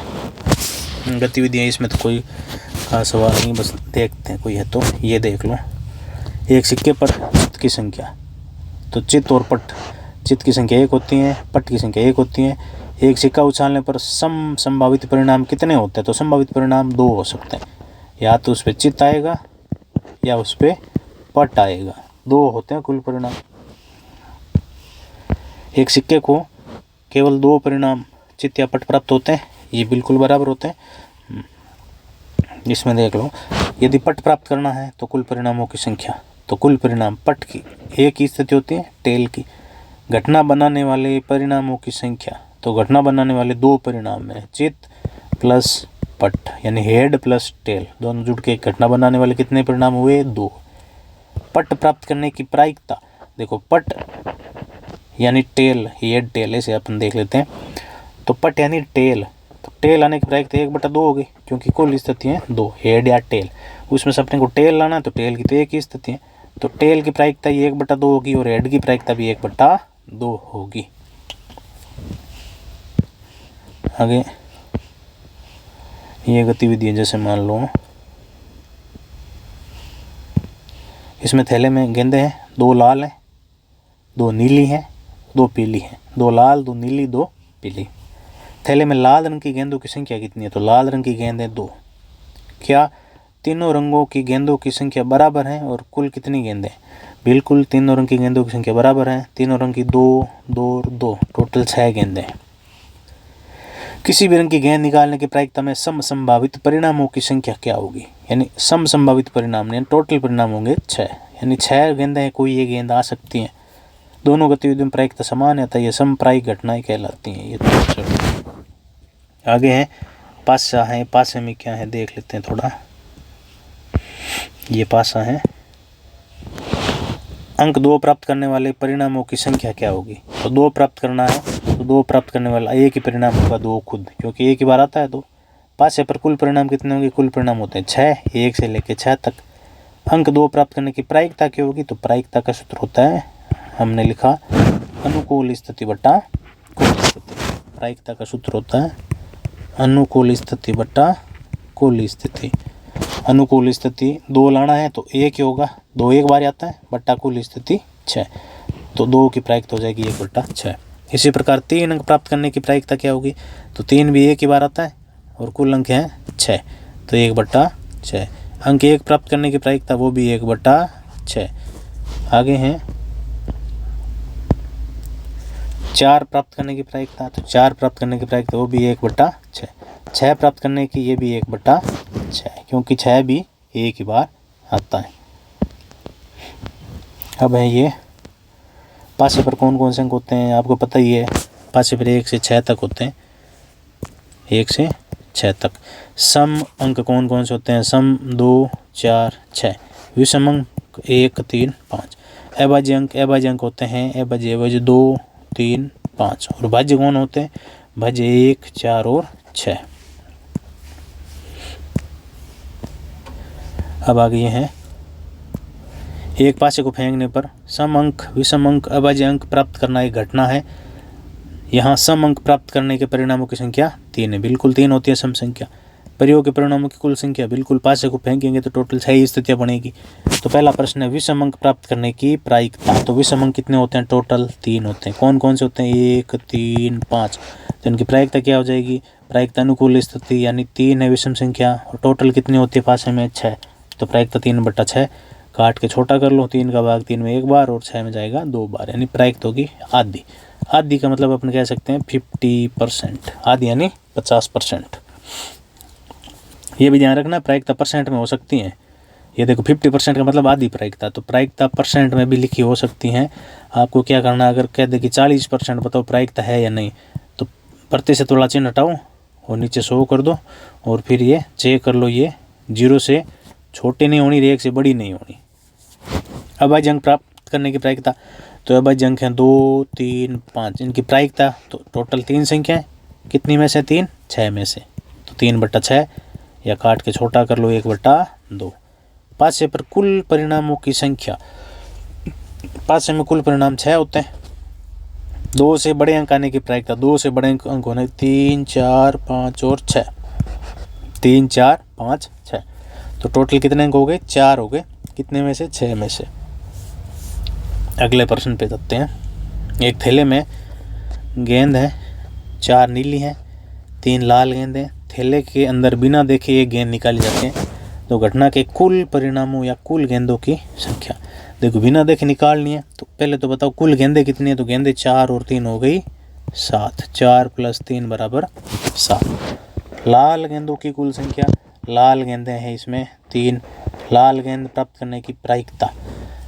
गतिविधियाँ, इसमें तो कोई खास सवाल नहीं, बस देखते हैं कोई है तो। ये देख लो, एक सिक्के पर चित्त की संख्या, तो चित्त और पट, चित्त की संख्या 1 होती है, पट की संख्या 1 होती है। एक सिक्का उछालने पर संभावित परिणाम कितने होते हैं, तो संभावित परिणाम 2 हो सकते हैं, या तो उस पर चित्त आएगा या उस पर पट आएगा, 2 होते हैं कुल परिणाम। एक सिक्के को केवल 2 परिणाम चित्त या पट प्राप्त होते हैं, ये बिल्कुल बराबर होते हैं। इसमें देख लो, यदि पट प्राप्त करना है तो कुल परिणामों की संख्या, तो कुल परिणाम पट की एक ही स्थिति होती है, टेल की। घटना बनाने वाले परिणामों की संख्या, तो घटना बनाने वाले 2 परिणाम है, चित्त प्लस पट, यानी हेड प्लस टेल, दोनों जुड़ के एक घटना बनाने वाले कितने परिणाम हुए, 2। पट प्राप्त करने की प्रायिकता, देखो पट यानी टेल, हेड टेल, ऐसे अपन देख लेते हैं। तो पट यानी टेल, तो टेल आने की प्रायिकता 1/2 होगी, क्योंकि कुल स्थिति है 2, हेड या टेल, उसमें से अपने को टेल लाना है, तो टेल की तो एक ही स्थिति है, तो टेल की प्रायिकता 1/2 होगी, और हेड की प्रायिकता भी 1/2 होगी। आगे ये गतिविधि है, जैसे मान लो इसमें थैले में गेंदे हैं, 2 लाल हैं, 2 नीली हैं, 2 पीली हैं, 2 लाल 2 नीली 2 पीली। थैले में लाल रंग की गेंदों की संख्या कितनी है, तो लाल रंग की गेंदें 2। क्या तीनों रंगों की गेंदों की संख्या बराबर है, और कुल कितनी गेंदें, बिल्कुल तीनों रंग की गेंदों की संख्या बराबर है, तीनों रंग की 2 2 2, टोटल 6 गेंदें। किसी भी रंग की गेंद निकालने की प्रायिकता में संभावित परिणामों की संख्या क्या होगी, यानी संभावित परिणाम यानी टोटल परिणाम होंगे 6, यानी 6 गेंदें कोई एक गेंद आ सकती हैं। दोनों गतिविधियों में प्रायिकता समान है, तो ये समप्रायिक घटनाएं कहलाती हैं। ये तो आगे है पासा है, पासे में क्या है देख लेते हैं थोड़ा। ये पासा है, अंक 2 प्राप्त करने वाले परिणामों की संख्या क्या होगी, तो 2 प्राप्त करना है, तो 2 प्राप्त करने वाला एक ही परिणाम होगा, 2 खुद, क्योंकि एक ही बार आता है। तो पासे पर कुल परिणाम कितने होंगे, कुल परिणाम होते हैं 6, 1 से लेकर 6 तक। अंक 2 प्राप्त करने की प्रायिकता क्या होगी, तो प्रायिकता का सूत्र होता है, हमने लिखा अनुकूल स्थिति बटा कुल स्थिति। प्रायिकता का सूत्र होता है अनुकूल स्थिति बटा कुल स्थिति। अनुकूल स्थिति 2 लाना है तो 1 ही होगा, 2 एक बार आता है, बट्टा कुल स्थिति 6, तो 2 की प्रायिकता हो जाएगी 1/6। इसी प्रकार 3 अंक प्राप्त करने की प्रायिकता क्या होगी, तो 3 भी एक ही बार आता है, और कुल अंक हैं 6, तो 1/6। अंक 1 प्राप्त करने की प्रायिकता वो भी 1/6। आगे हैं 4 प्राप्त करने की प्रायिकता, तो 4 प्राप्त करने की प्रायिकता वो भी 1/6। 6 प्राप्त करने की ये भी 1/6, क्योंकि 6 भी एक ही बार आता है। अब है ये पासे पर कौन कौन से अंक होते हैं, आपको पता ही है। पासे पर 1 से 6 तक होते हैं, 1 से 6 तक। सम अंक कौन कौन से होते हैं, सम 2, 4, 6। विषम अंक 1, 3, 5। अभाज्य अंक होते हैं अभाज्य 2, 3, 5। और भाज्य कौन होते हैं, भाज्य 1, 4 और 6। अब आगे ये है एक पासे को फेंकने पर सम अंक, विषम अंक, अभाज्य अंक प्राप्त करना एक घटना है। यहाँ सम अंक प्राप्त करने के परिणामों की संख्या 3 है, बिल्कुल 3 होती है सम संख्या। प्रयोग के परिणामों की कुल संख्या, बिल्कुल पासे को फेंकेंगे तो टोटल 6 स्थितियाँ बनेगी। तो पहला प्रश्न है विषम अंक प्राप्त करने की प्रायिकता। तो विषम अंक कितने होते हैं, टोटल 3 होते हैं। कौन कौन से होते हैं, 1, 3, 5। तो इनकी प्रायिकता क्या हो जाएगी, प्रायिकता अनुकूल स्थिति, यानी 3 है विषम संख्या और टोटल कितनी होती है पासे में 6। तो प्रायिकता 3/6। काट के छोटा कर लो, 3 का भाग 3 में 1 बार और 6 में जाएगा 2 बार, यानी प्रायिकता होगी आधी। आधी का मतलब अपन कह सकते हैं 50%, आधी यानी 50%। ये भी ध्यान रखना, प्रायिकता परसेंट में हो सकती है। ये देखो 50% का मतलब आधी प्रायिकता, तो प्रायिकता परसेंट में भी लिखी हो सकती हैं। आपको क्या करना, अगर कह दे कि 40% बताओ प्रायिकता है या नहीं, तो प्रति से थोड़ा चिन्ह हटाओ और नीचे 100 कर दो और फिर ये चेक कर लो, ये 0 से छोटी नहीं होनी, 1 से बड़ी नहीं होनी। अभाज्य अंक प्राप्त करने की प्रायिकता, तो अभाज्य अंक हैं 2, 3, 5। इनकी प्रायिकता तो टोटल 3 संख्याएं, कितनी में से 3, 6 में से, तो 3/6 या काट के छोटा कर लो 1/2। पासे पर कुल परिणामों की संख्या, पासे में कुल परिणाम 6 होते हैं। 2 से बड़े अंक आने की प्रायिकता, 2 से बड़े अंक होने 3, 4, 5 और 6। 3, 4, 5, 6, तो टोटल कितने अंक हो गए, 4 हो गए। कितने में से, 6 में से। अगले प्रश्न पे जाते हैं। एक थैले में गेंद है, 4 नीली हैं, 3 लाल गेंद हैं। थैले के अंदर बिना देखे एक गेंद निकाली जाती है, तो घटना के कुल परिणामों या कुल गेंदों की संख्या। देखो बिना देखे निकालनी है, तो पहले तो बताओ कुल गेंदें कितनी है, तो गेंदें 4 और 3 हो गई 7। 4 + 3 = 7। लाल गेंदों की कुल संख्या, लाल गेंदें हैं इसमें 3। लाल गेंद प्राप्त करने की प्रायिकता,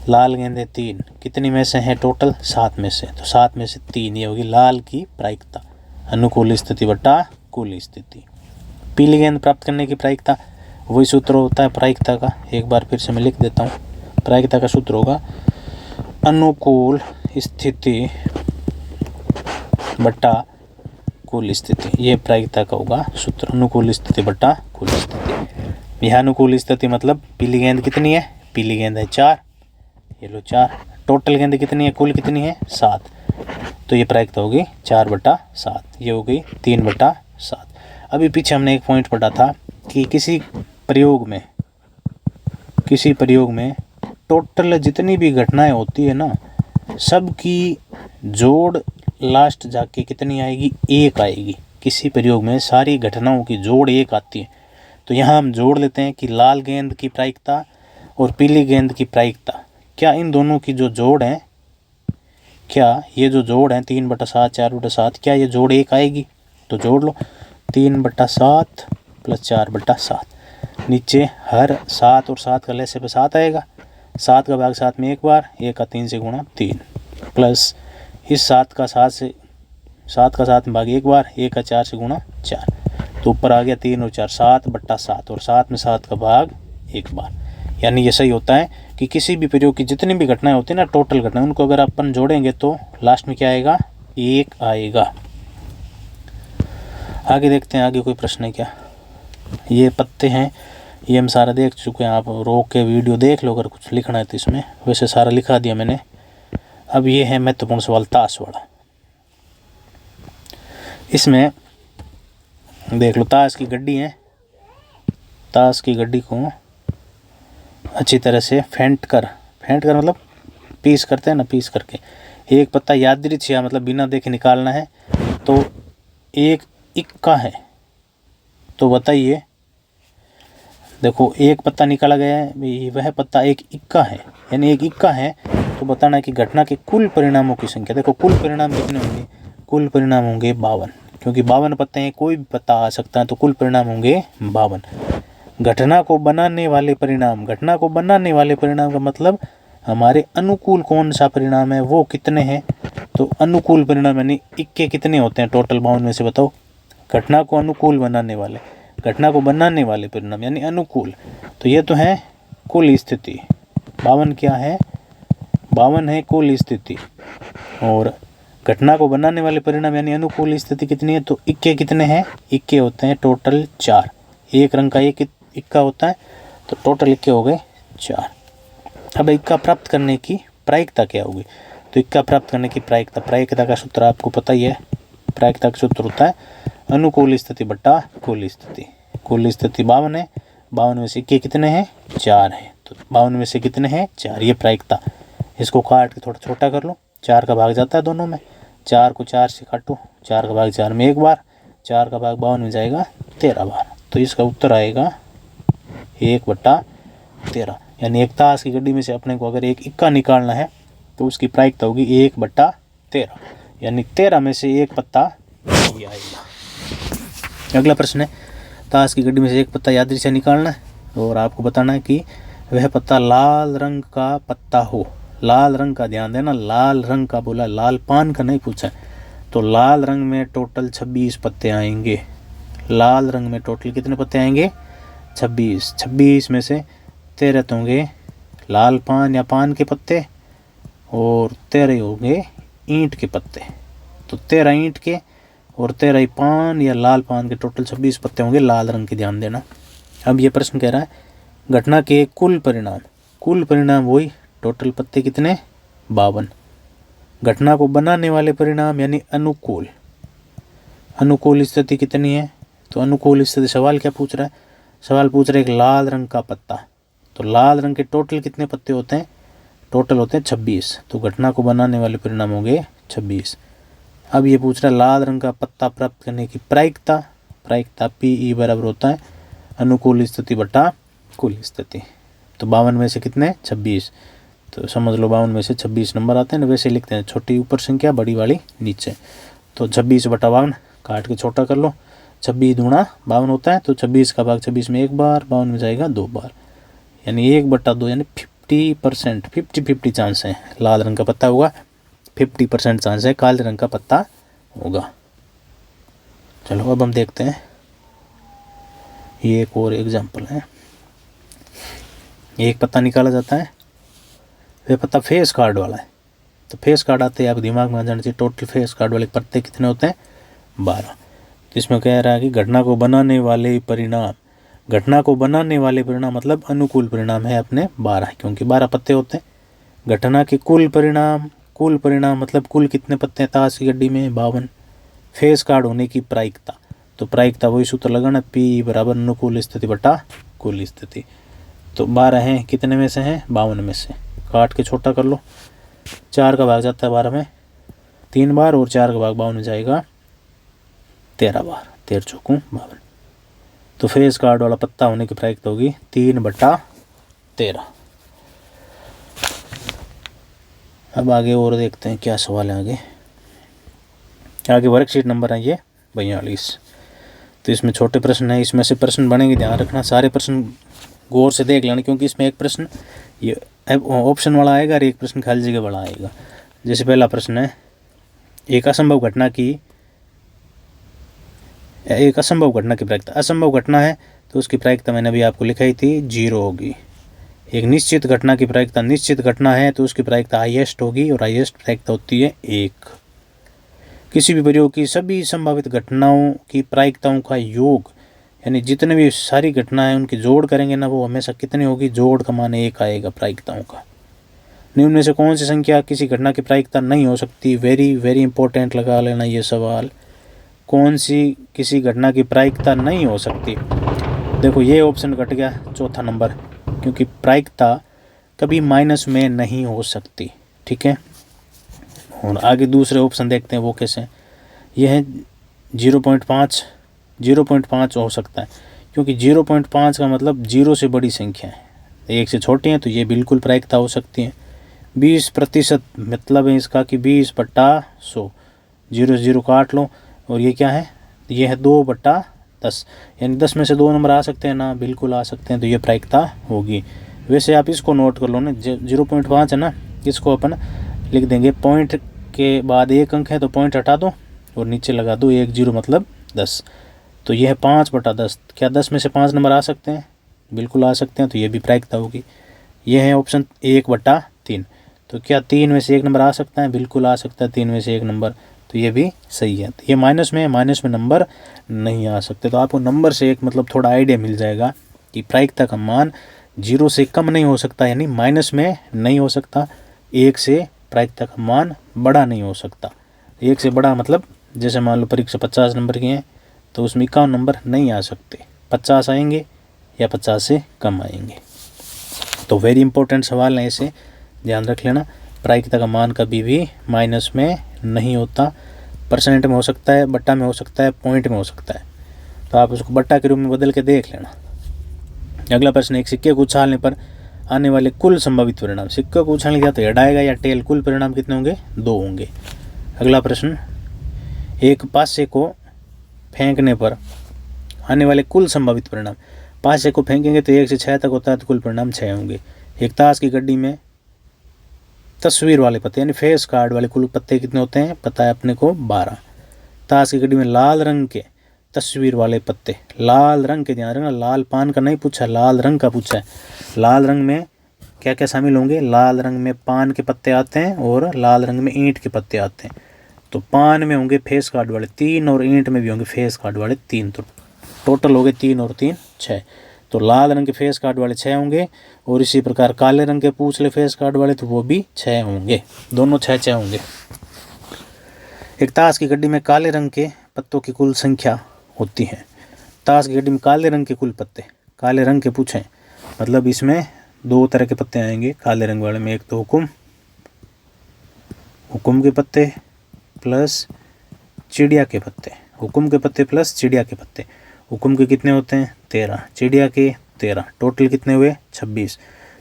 लाल गेंदें 3, कितनी में से हैं, टोटल 7 में से, तो 7 में से 3, ये होगी लाल की प्रायिकता। अनुकूल स्थिति बटा कुल स्थिति। पीली गेंद प्राप्त करने की प्रायिकता, वही सूत्र होता है प्रायिकता का, एक बार फिर से मैं लिख देता हूँ। प्रायिकता का सूत्र होगा अनुकूल स्थिति बटा कुल स्थिति। ये प्रायिकता का होगा सूत्र, अनुकूल स्थिति बटा कुल स्थिति। यह अनुकूल स्थिति मतलब पीली गेंद कितनी है, पीली गेंद है 4, ये लो 4। टोटल गेंद कितनी है, कुल कितनी है 7, तो ये प्रायिकता होगी 4/7। ये हो गई 3/7। अभी पीछे हमने एक पॉइंट पढ़ा था कि किसी प्रयोग में टोटल जितनी भी घटनाएं होती है ना, सबकी जोड़ लास्ट जाके कितनी आएगी, 1 आएगी। किसी प्रयोग में सारी घटनाओं की जोड़ 1 आती है। तो यहाँ हम जोड़ लेते हैं कि लाल गेंद की प्रायिकता और पीली गेंद की प्रायिकता, क्या इन दोनों की जो जोड़ है, क्या ये जो जोड़ है 3/7, 4/7, क्या ये जोड़ 1 आएगी, तो जोड़ लो 3/7 + 4/7। नीचे हर 7 और 7 का लैसे पे 7 आएगा, 7 का भाग 7 में 1 बार, 1 का 3 से गुणा 3, प्लस इस 7 का 7 में भाग 1 बार, 1 का 4 से गुणा 4, तो ऊपर आ गया 3 और 4 7/7, और 7 में 7 का भाग 1 बार। यानी ये सही होता है कि किसी भी प्रयोग की जितनी भी घटनाएं होती है ना, टोटल घटनाएं, उनको अगर अपन जोड़ेंगे तो लास्ट में क्या आएगा, 1 आएगा। आगे देखते हैं, आगे कोई प्रश्न है क्या। ये पत्ते हैं, ये हम सारा देख चुके हैं, आप रोक के वीडियो देख लो अगर कुछ लिखना है तो इसमें, वैसे सारा लिखा दिया मैंने। अब ये है महत्वपूर्ण सवाल, ताश वाला। इसमें देख लो, ताश की गड्डी है, ताश की गड्डी को अच्छी तरह से फेंट कर मतलब पीस करते हैं ना, पीस करके एक पत्ता यादृच्छिक मतलब बिना देखे निकालना है। तो एक इक्का है, तो बताइए, देखो एक पत्ता निकाला गया है, वह पत्ता एक इक्का है, यानी एक इक्का है, तो बताना है कि घटना के कुल परिणामों की संख्या। देखो कुल परिणाम कितने होंगे, कुल परिणाम होंगे 52, क्योंकि 52 पत्ते हैं, कोई भी पत्ता आ सकता है, तो कुल परिणाम होंगे 52। घटना को बनाने वाले परिणाम, घटना को बनाने वाले परिणाम का मतलब हमारे अनुकूल कौन सा परिणाम है वो कितने हैं, तो अनुकूल परिणाम यानी इक्के कितने होते हैं टोटल 52 में से, बताओ। घटना को अनुकूल बनाने वाले, घटना को बनाने वाले परिणाम यानी अनुकूल, तो ये तो है कुल स्थिति। 52 क्या है, 52 है कुल स्थिति। और घटना को बनाने वाले परिणाम यानी अनुकूल स्थिति कितनी है, तो इक्के कितने हैं, इक्के होते हैं टोटल 4। एक रंग का एक इक्का होता है, तो टोटल इक्के हो गए 4। अब इक्का प्राप्त करने की प्रायिकता क्या होगी, तो इक्का प्राप्त करने की प्रायिकता, प्रायिकता का सूत्र आपको पता ही है। प्रायिकता का सूत्र होता है अनुकूल स्थिति बट्टा कुल स्थिति। कुल स्थिति 52 है, 52 में से इक्के कितने हैं, 4 हैं, तो 52 में से कितने हैं, 4, ये प्रायिकता। इसको काट के थोड़ा छोटा कर लो, 4 का भाग जाता है दोनों में, 4 को 4 से काटो, 4 का भाग 4 में एक बार, 4 का भाग 52 में जाएगा 13 बार, तो इसका उत्तर आएगा 1/13। यानी एक ताश की गड्डी में से अपने को अगर एक इक्का निकालना है तो उसकी प्रायिकता होगी 1/13, यानी 13 में से एक पत्ता ये आएगा। अगला प्रश्न है, ताश की गड्डी में से एक पत्ता यादृच्छिक से निकालना है और आपको बताना है कि वह पत्ता लाल रंग का पत्ता हो। लाल रंग का, ध्यान देना, लाल रंग का बोला, लाल पान का नहीं पूछा। तो लाल रंग में टोटल 26 पत्ते आएंगे। लाल रंग में टोटल कितने पत्ते आएंगे, 26। 26 में से 13 तो होंगे लाल पान या पान के पत्ते और 13 होंगे ईंट के पत्ते। तो 13 ईंट के और 13 पान या लाल पान के, टोटल 26 पत्ते होंगे लाल रंग के, ध्यान देना। अब ये प्रश्न कह रहा है घटना के कुल परिणाम, कुल परिणाम वही टोटल पत्ते कितने, 52। घटना को बनाने वाले परिणाम यानी अनुकूल, अनुकूल स्थिति कितनी है, तो अनुकूल स्थिति सवाल क्या पूछ रहा है, सवाल पूछ रहा है एक लाल रंग का पत्ता। तो लाल रंग के टोटल कितने पत्ते होते हैं, टोटल होते हैं 26, तो घटना को बनाने वाले परिणाम होंगे 26। अब ये पूछ रहा है लाल रंग का पत्ता प्राप्त करने की प्रायिकता, प्रायिकता PE बराबर होता है अनुकूल स्थिति बटा कुल स्थिति। तो 52 में से कितने, 26, तो समझ लो 52 में से 26 नंबर आते हैं ना, वैसे लिखते हैं, छोटी ऊपर संख्या बड़ी वाली नीचे। तो 26/52 काट के छोटा कर लो, 26 दूना 52 होता है, तो 26 का भाग 26 में एक बार, 52 में जाएगा 2 बार, यानी 1/2, यानी 50%, 50-50 चांस है लाल रंग का पत्ता होगा, 50% चांस है काले रंग का पत्ता होगा। चलो अब हम देखते हैं, ये एक और एग्जाम्पल है। एक पत्ता निकाला जाता है, वह पत्ता फेस कार्ड वाला है। तो फेस कार्ड आते हैं, आप दिमाग में आ जाना चाहिए, टोटल फेस कार्ड वाले पत्ते कितने होते हैं, 12। जिसमें कह रहा है कि घटना को बनाने वाले परिणाम, घटना को बनाने वाले परिणाम मतलब अनुकूल परिणाम है अपने 12, क्योंकि 12 पत्ते होते हैं। घटना के कुल परिणाम, कुल परिणाम मतलब कुल कितने पत्ते हैं ताश की गड्डी में, 52। फेस कार्ड होने की प्रायिकता, तो प्रायिकता वही सूत्र लगाना, PE बराबर अनुकूल स्थिति बटा कुल स्थिति। तो 12 हैं, कितने में से हैं, 52 में से, काट के छोटा कर लो, 4 का भाग जाता है 12 में 3 बार और 4 का भाग 52 में जाएगा 13 बार, 13 चौकू 52। तो फेस कार्ड वाला पत्ता होने की प्रायिकता होगी 3/13। अब आगे और देखते हैं क्या सवाल है आगे। आगे वर्कशीट नंबर है ये 42। तो इसमें छोटे प्रश्न है, इसमें से प्रश्न बनेंगे, ध्यान रखना सारे प्रश्न गौर से देख लेना, क्योंकि इसमें एक प्रश्न ये ऑप्शन वाला आएगा और एक प्रश्न खाली जगह वाला आएगा। जैसे पहला प्रश्न है, एक असंभव घटना की प्रायिकता। असंभव घटना है तो उसकी प्रायिकता मैंने अभी आपको लिखाई थी 0 होगी। एक निश्चित घटना की प्रायिकता, निश्चित घटना है तो उसकी प्रायिकता हाईएस्ट होगी और हाईएस्ट प्रायिकता होती है 1। किसी भी प्रयोग की सभी संभावित घटनाओं की प्रायिकताओं का योग, यानी जितने भी सारी घटनाएं उनकी जोड़ करेंगे ना, वो हमेशा कितनी होगी, जोड़ का मान 1 आएगा प्रायिकताओं का। निम्न में से कौन सी संख्या किसी घटना की प्रायिकता नहीं हो सकती, वेरी वेरी इंपॉर्टेंट लगा लेना ये सवाल। कौन सी किसी घटना की प्रायिकता नहीं हो सकती, देखो ये ऑप्शन कट गया, चौथा नंबर, क्योंकि प्रायिकता कभी माइनस में नहीं हो सकती, ठीक है। और आगे दूसरे ऑप्शन देखते हैं वो कैसे, ये है 0.5, 0.5 हो सकता है, क्योंकि 0.5 का मतलब 0 से बड़ी संख्या है, 1 से छोटी है, तो ये बिल्कुल प्रायिकता हो सकती है। 20% मतलब है इसका कि 20/100, 0 से 0 काट लो, और ये क्या है, ये है 2/10, यानी 10 में से 2 नंबर आ सकते हैं ना, बिल्कुल आ सकते हैं, तो ये प्रायिकता होगी। वैसे आप इसको नोट कर लो ना, 0.5 है ना, इसको अपन लिख देंगे, पॉइंट के बाद एक अंक है तो पॉइंट हटा दो और नीचे लगा दो 1 0 मतलब 10, तो ये है 5/10। क्या 10 में से 5 नंबर आ सकते हैं, बिल्कुल आ सकते हैं, तो ये भी प्रायिकता होगी। ये है ऑप्शन 1/3, तो क्या 3 में से 1 नंबर आ सकता है, बिल्कुल आ सकता है 3 में से 1 नंबर, तो ये भी सही है। तो ये माइनस में नंबर नहीं आ सकते, तो आपको नंबर से एक मतलब थोड़ा आइडिया मिल जाएगा कि प्रायिकता का मान 0 से कम नहीं हो सकता, यानी माइनस में नहीं हो सकता, 1 से प्रायिकता का मान बड़ा नहीं हो सकता। 1 से बड़ा मतलब जैसे मान लो परीक्षा 50 नंबर की है तो उसमें 51 नंबर नहीं आ सकते, 50 आएंगे या 50 से कम आएंगे। तो वेरी इंपॉर्टेंट सवाल है, इसे ध्यान रख लेना। प्रायिकता का मान कभी भी माइनस में नहीं होता, परसेंट में हो सकता है, बट्टा में हो सकता है, पॉइंट में हो सकता है, तो आप उसको बट्टा के रूप में बदल के देख लेना। अगला प्रश्न, एक सिक्के को उछालने पर आने वाले कुल संभावित परिणाम, सिक्के को उछालने गया तो हेड आएगा या टेल, कुल परिणाम कितने होंगे, 2 होंगे। अगला प्रश्न, एक पासे को फेंकने पर आने वाले कुल संभावित परिणाम, पासे को फेंकेंगे तो 1 से 6 तक होता है, तो कुल परिणाम 6 होंगे। एक ताश की गड्डी में तस्वीर वाले पत्ते यानी फेस कार्ड वाले कुल पत्ते कितने होते हैं, पता है अपने को, 12। ताश की गड्डी में लाल रंग के तस्वीर वाले पत्ते, लाल रंग के, ध्यान रखना, लाल पान का नहीं पूछा, लाल रंग का पूछा है। लाल रंग में क्या क्या शामिल होंगे, लाल रंग में पान के पत्ते आते हैं और लाल रंग में ईंट के पत्ते आते हैं। तो पान में होंगे फेस कार्ड वाले 3 और ईंट में भी होंगे फेस कार्ड वाले 3, तो टोटल हो गए 3 और 3 6। तो लाल रंग के फेस कार्ड वाले 6 होंगे, और इसी प्रकार काले रंग के पूछ ले फेस कार्ड वाले तो वो भी 6 होंगे, दोनों 6 होंगे। एक ताश की गड्डी में काले रंग के पत्तों की कुल संख्या होती है। ताश की गड्डी में काले रंग के कुल पत्ते, काले रंग के पूछें मतलब इसमें 2 तरह के पत्ते आएंगे काले रंग वाले में, एक तो हुकुम के पत्ते प्लस चिड़िया के पत्ते, हुकुम के पत्ते प्लस चिड़िया के पत्ते। हुकुम के कितने होते हैं, 13, चिड़िया के 13, टोटल कितने हुए, 26।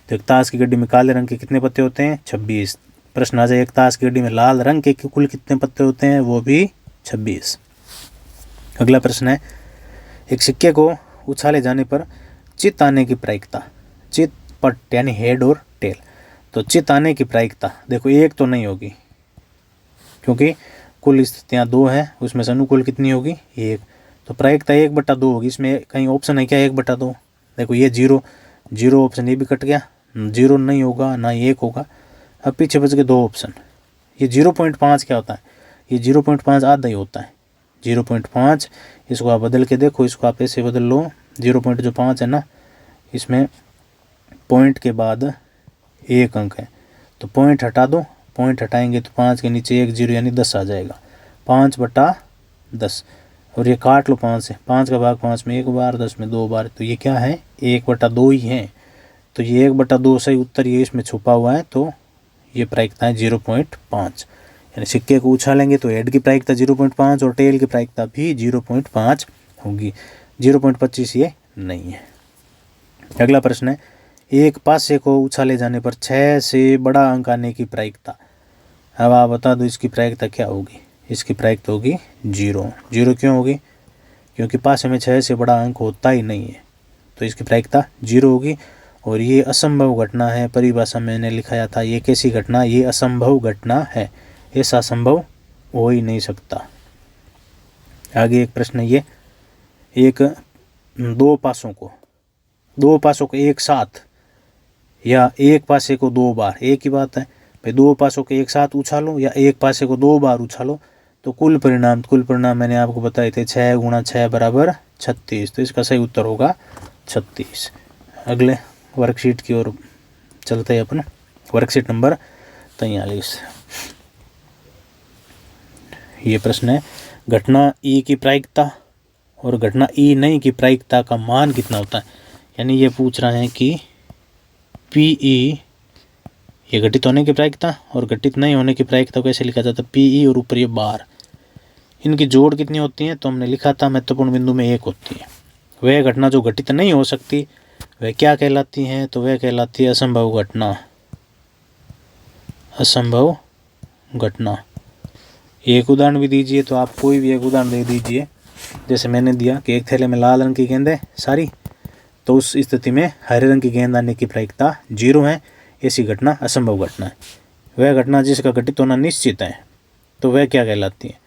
तो एक ताश की गड्डी में काले रंग के कितने पत्ते होते हैं, 26। प्रश्न आ जाए, एक ताश की गड्डी में लाल रंग के कुल कितने पत्ते होते हैं, वो भी 26। अगला प्रश्न है, एक सिक्के को उछाले जाने पर चित आने की प्रायिकता, चित पट यानी हेड और टेल, तो चित आने की प्रायिकता देखो 1 तो नहीं होगी, क्योंकि कुल स्थितियाँ 2 हैं, उसमें से अनुकूल कितनी होगी, 1, तो प्रायिकता 1/2 होगी। इसमें कहीं ऑप्शन है क्या 1/2, देखो ये 0 ऑप्शन, ये भी कट गया, 0 नहीं होगा ना 1 होगा। अब पीछे बच गए 2 ऑप्शन। ये 0.5 क्या होता है, ये 0.5 आधा ही होता है, 0.5, इसको आप बदल के देखो, इसको आप ऐसे बदल लो, 0.5 है ना, इसमें पॉइंट के बाद 1 अंक है, तो पॉइंट हटा दो, पॉइंट हटाएंगे तो 5 के नीचे 1 0 यानी 10 आ जाएगा, 5/10, और ये काट लो 5 से, 5 का भाग 5 में 1 बार, 10 में 2 बार, तो ये क्या है 1/2 ही है, तो ये 1/2 सही उत्तर ये इसमें छुपा हुआ है, तो ये प्रायिकता है 0.5। यानी सिक्के को उछालेंगे तो हेड की प्रायिकता 0.5 और टेल की प्रायिकता भी 0.5 होगी, 0.25 ये नहीं है। अगला प्रश्न है, एक पासे को उछाले जाने पर 6 से बड़ा अंक आने की प्रायिकता, अब आप बता दो इसकी प्रायिकता क्या होगी, इसकी प्रायिकता होगी 0। क्यों होगी, क्योंकि पासे में 6 से बड़ा अंक होता ही नहीं है, तो इसकी प्रायिकता 0 होगी। और ये असंभव घटना है, परिभाषा में मैंने लिखाया था, ये कैसी घटना, ये असंभव घटना है, ऐसा संभव हो ही नहीं सकता। आगे एक प्रश्न है, ये एक 2 पासों को एक साथ या एक पासे को 2 बार, एक ही बात है भाई, 2 पासों को एक साथ उछालो या एक पासे को 2 बार उछालो, तो कुल परिणाम मैंने आपको बताए थे 6 × 6 = 36, तो इसका सही उत्तर होगा 36। अगले वर्कशीट की ओर चलते हैं अपन, वर्कशीट नंबर 43। ये प्रश्न है, घटना ई की प्रायिकता और घटना ई नहीं की प्रायिकता का मान कितना होता है, यानी ये पूछ रहा है कि पीई, ये घटित होने की प्रायिकता और घटित नहीं होने की प्रायिकता कैसे लिखा जाता है, पीई और ऊपर ये बार, इनकी जोड़ कितनी होती है, तो हमने लिखा था महत्वपूर्ण बिंदु में 1 होती है। वह घटना जो घटित नहीं हो सकती वह क्या कहलाती है, तो वह कहलाती है असंभव घटना। असंभव घटना। एक उदाहरण भी दीजिए, तो आप कोई भी एक उदाहरण दे दीजिए। जैसे मैंने दिया कि एक थैले में लाल रंग की गेंदें सारी, तो उस स्थिति में हरे रंग की गेंद आने की प्रायिकता 0 है। ऐसी घटना असंभव घटना है। वह घटना जिसका घटित होना निश्चित है, तो वह क्या कहलाती है,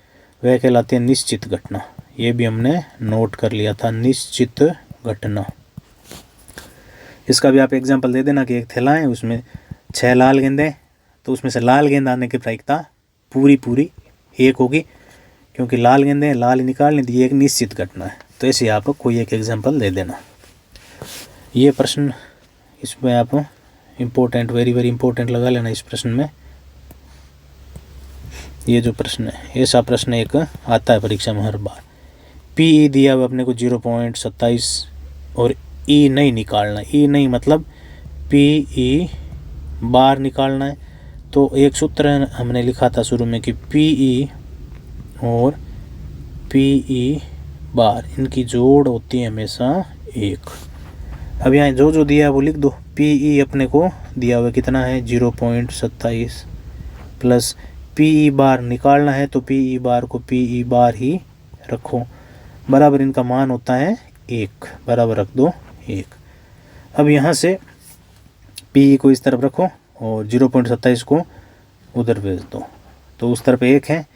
वह कहलाती है निश्चित घटना। ये भी हमने नोट कर लिया था, निश्चित घटना। इसका भी आप एग्जाम्पल दे देना कि एक थैला है, उसमें 6 लाल गेंदें, तो उसमें से लाल गेंद आने की प्रायिकता पूरी 1 होगी, क्योंकि लाल गेंदें लाल निकालने दी, एक निश्चित घटना है। तो ऐसे आप कोई एक एग्जाम्पल दे देना। ये प्रश्न इसमें आप इम्पोर्टेंट, वेरी वेरी इंपॉर्टेंट लगा लेना इस प्रश्न में। ये जो प्रश्न है, ऐसा प्रश्न एक आता है परीक्षा में हर बार। पी दिया हुआ अपने को 0.27 और ई नहीं निकालना। ई नहीं मतलब पी बार निकालना है। तो एक सूत्र हमने लिखा था शुरू में कि पी और पी बार, इनकी जोड़ होती है हमेशा 1। अब यहाँ जो दिया है वो लिख दो। पी अपने को दिया हुआ कितना है 0.27 प्लस पी बार निकालना है, तो पी बार को पी बार ही रखो, बराबर इनका मान होता है 1, बराबर रख दो 1। अब यहाँ से पी को इस तरफ रखो और 0.27 को उधर भेज दो, तो उस तरफ 1 है,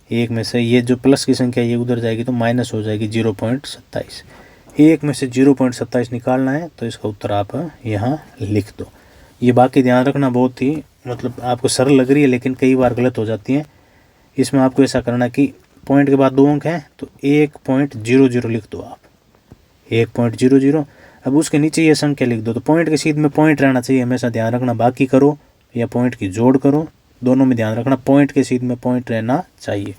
1 में से ये जो प्लस की संख्या ये उधर जाएगी तो माइनस हो जाएगी 0.27। 1 में से 0.27 निकालना है, तो इसका उत्तर आप यहाँ लिख दो। ये बाकी ध्यान रखना, बहुत ही मतलब आपको सरल लग रही है लेकिन कई बार गलत हो जाती है। इसमें आपको ऐसा करना कि पॉइंट के बाद 2 अंक हैं, तो 1.00 लिख दो आप, 1.00। अब उसके नीचे ये संख्या लिख दो, तो पॉइंट के सीध में पॉइंट रहना चाहिए, हमेशा ध्यान रखना। बाकी करो या पॉइंट की जोड़ करो, दोनों में ध्यान रखना पॉइंट के सीध में पॉइंट रहना चाहिए।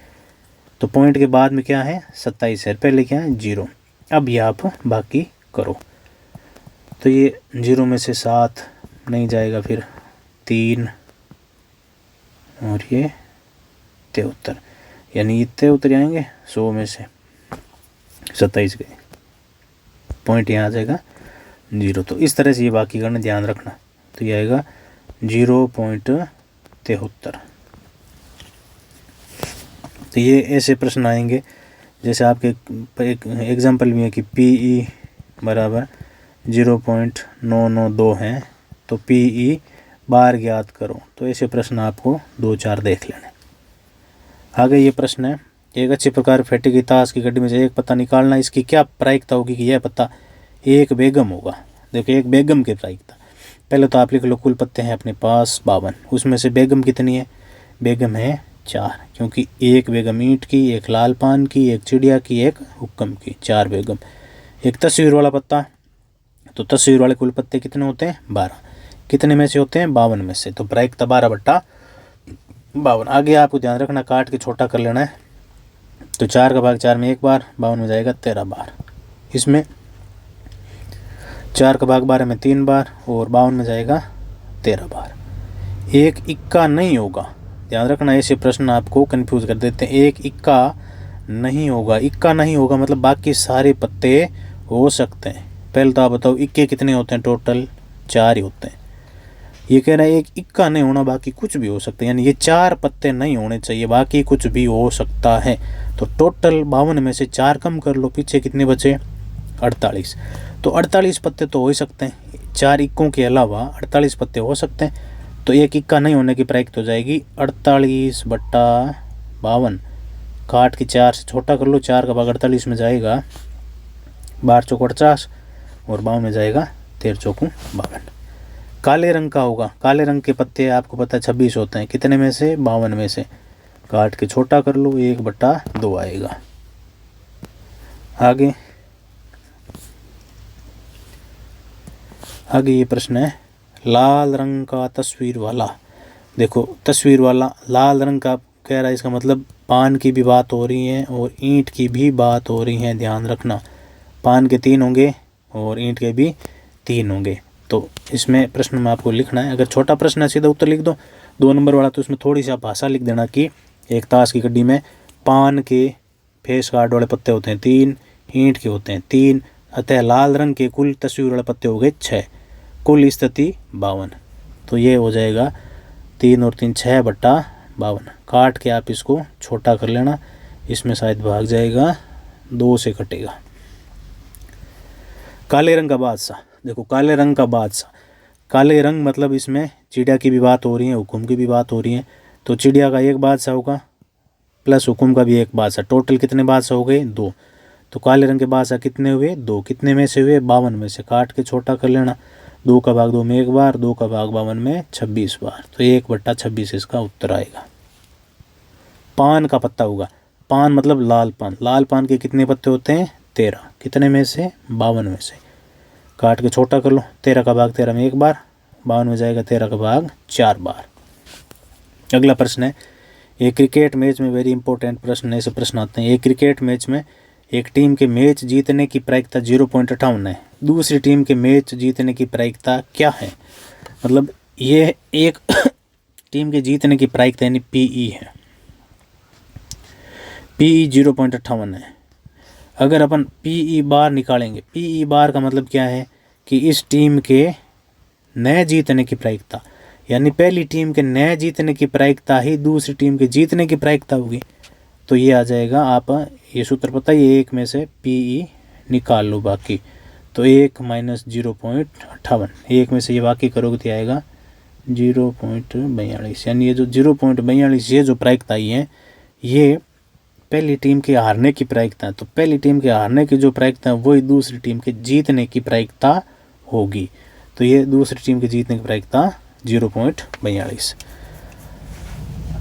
तो पॉइंट के बाद में क्या है 27 है, पहले क्या है 0। अब ये आप बाकी करो, तो ये 0 में से 7 नहीं जाएगा, फिर 3 और ये 73, यानी ये 73 आएंगे 100 में से 27 गए, पॉइंट यहाँ आ जाएगा 0। तो इस तरह से ये बाकी करना, ध्यान रखना। तो ये आएगा 0.73। तो ये ऐसे प्रश्न आएंगे। जैसे आपके एक एग्जाम्पल भी है कि पी बराबर 0.992 है, तो पी बार ज्ञात करो। तो ऐसे प्रश्न आपको 2-4 देख लेने। आगे ये प्रश्न है, एक अच्छी प्रकार फेंटी गई ताश की गड्डी में से एक पत्ता निकालना, इसकी क्या प्रायिकता होगी कि यह पत्ता एक बेगम होगा। देखो एक बेगम की प्रायिकता, पहले तो आप लिख लो कुल पत्ते हैं अपने पास 52, उसमें से बेगम कितनी है, बेगम है 4, क्योंकि एक बेगम ईंट की, एक लाल पान की, एक चिड़िया की, एक हुक्म की, 4 बेगम। एक तस्वीर वाला पत्ता, तो तस्वीर वाले कुल पत्ते कितने होते हैं 12, कितने में से होते हैं 52 में से, तो प्रायिकता 12/52। आगे आपको ध्यान रखना काट के छोटा कर लेना है, तो 4 का भाग 4 में 1 बार, 52 में जाएगा 13 बार। इसमें 4 का भाग 12 में 3 बार और 52 में जाएगा 13 बार। एक इक्का नहीं होगा, ध्यान रखना, ऐसे प्रश्न आपको कंफ्यूज कर देते हैं। एक इक्का नहीं होगा, इक्का नहीं होगा मतलब बाकी सारे पत्ते हो सकते हैं। पहले तो आप बताओ इक्के कितने होते हैं, टोटल 4 ही होते हैं। ये कह रहा है एक इक्का नहीं होना, बाकी कुछ भी हो सकते हैं, यानी ये 4 पत्ते नहीं होने चाहिए, बाकी कुछ भी हो सकता है। तो टोटल 52 में से 4 कम कर लो, पीछे कितने बचे 48। तो 48 पत्ते तो हो ही सकते हैं, 4 इक्कों के अलावा 48 पत्ते हो सकते हैं। तो एक इक्का नहीं होने की प्रायिकता हो जाएगी 48/52। काट के 4 से छोटा कर लो, 4 का भाग 48 में जाएगा 12 चौक 50 और 52 में जाएगा 13 चौक 52। काले रंग का होगा, काले रंग के पत्ते आपको पता है 26 होते हैं, कितने में से 52 में से, काट के छोटा कर लो 1/2 आएगा। आगे ये प्रश्न है, लाल रंग का तस्वीर वाला। देखो तस्वीर वाला लाल रंग का कह रहा है, इसका मतलब पान की भी बात हो रही है और ईंट की भी बात हो रही है, ध्यान रखना। पान के 3 होंगे और ईंट के भी 3 होंगे। तो इसमें प्रश्न में आपको लिखना है, अगर छोटा प्रश्न है सीधा उत्तर लिख दो। 2 नंबर वाला तो उसमें थोड़ी सी आप भाषा लिख देना कि एक ताश की गड्डी में पान के फेस कार्ड वाले पत्ते होते हैं 3, ईंट के होते हैं 3, अतः लाल रंग के कुल तस्वीर वाले पत्ते हो गए 6, कुल स्थिति 52। तो ये हो जाएगा 3 और 3 6/52। काट के आप इसको छोटा कर लेना, इसमें शायद भाग जाएगा, 2 से कटेगा। काले रंग का बादशाह, देखो काले रंग का बादशाह, काले रंग मतलब इसमें चिड़िया की भी बात हो रही है, हुकुम की भी बात हो रही है। तो चिड़िया का एक बादशाह होगा प्लस हुकुम का भी एक बादशाह, टोटल कितने बादशाह हो गए 2। तो काले रंग के बादशाह कितने हुए 2, कितने में से हुए 52 में से, काट के छोटा कर लेना, 2 का भाग 2 में 1 बार, 2 का भाग 52 में 26 बार, तो 1/26 इसका उत्तर आएगा। पान का पत्ता होगा, पान मतलब लाल पान, लाल पान के कितने पत्ते होते हैं 13, कितने में से 52 में से, काट के छोटा कर लो, 13 का भाग 13 में 1 बार, 52 में जाएगा 13 का भाग 4 बार। अगला प्रश्न है, एक क्रिकेट मैच में, वेरी इंपॉर्टेंट प्रश्न है, ऐसे प्रश्न आते हैं। एक क्रिकेट मैच में एक टीम के मैच जीतने की प्रायिकता 0.58 है, दूसरी टीम के मैच जीतने की प्रायिकता क्या है? मतलब ये एक टीम के जीतने की प्रायिकता यानी PE है, PE 0.58 है। अगर अपन PE बार निकालेंगे, PE बार का मतलब क्या है कि इस टीम के नए जीतने की प्रायिकता, यानी पहली टीम के नए जीतने की प्रायिकता ही दूसरी टीम के जीतने की प्रायिकता होगी। तो ये आ जाएगा, आप ये सूत्र पता है, ये 1 में से PE निकाल लो बाकी, तो 1 - 0.58, 1 में से ये बाकी करोगे तो आएगा 0.42, यानी ये जो 0.42 ये जो प्रायिकता आई है ये पहली टीम के हारने की प्रायिकता है। तो पहली टीम के हारने की जो प्रायिकता है वही दूसरी टीम के जीतने की प्रायिकता होगी। तो ये दूसरी टीम के जीतने की प्रायिकता 0.42।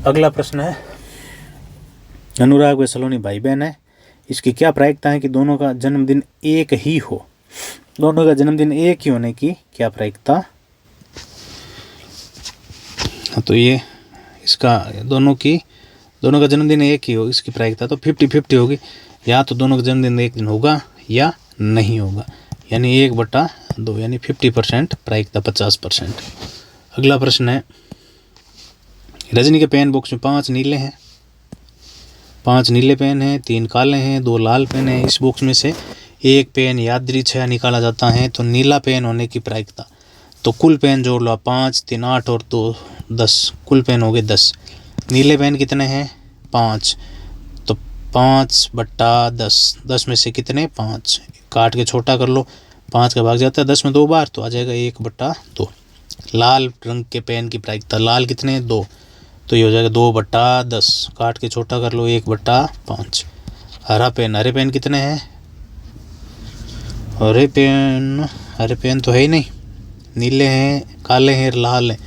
अगला प्रश्न है, अनुराग व सलोनी भाई बहन है, इसकी क्या प्रायिकता है कि दोनों का जन्मदिन एक ही हो? दोनों का जन्मदिन एक ही होने की क्या प्रायिकता? तो ये इसका दोनों का जन्मदिन एक ही हो, इसकी प्रायिकता तो 50-50 होगी, या तो दोनों का जन्मदिन एक दिन होगा या नहीं होगा, यानी 1/2, यानी 50% प्रायिकता 50%। अगला प्रश्न है, रजनी के पेन बॉक्स में 5 नीले हैं, 5 नीले पेन हैं, 3 काले हैं, 2 लाल पेन हैं। इस बॉक्स में से एक पेन यादृच्छिक निकाला जाता है, तो नीला पेन होने की प्रायिकता, तो कुल पेन जोड़ लो, 5 3 8 और 2 10, कुल पेन हो गए 10। नीले पेन कितने हैं 5, तो 5/10, 10 में से कितने 5, काट के छोटा कर लो, 5 का भाग जाता है 10 में 2 बार, तो आ जाएगा 1/2। लाल रंग के पेन की प्रायिकता, लाल कितने 2, तो ये हो जाएगा 2/10, काट के छोटा कर लो 1/5। हरे पेन कितने हैं, हरे पेन तो है ही नहीं, नीले हैं, काले हैं, लाल हैं,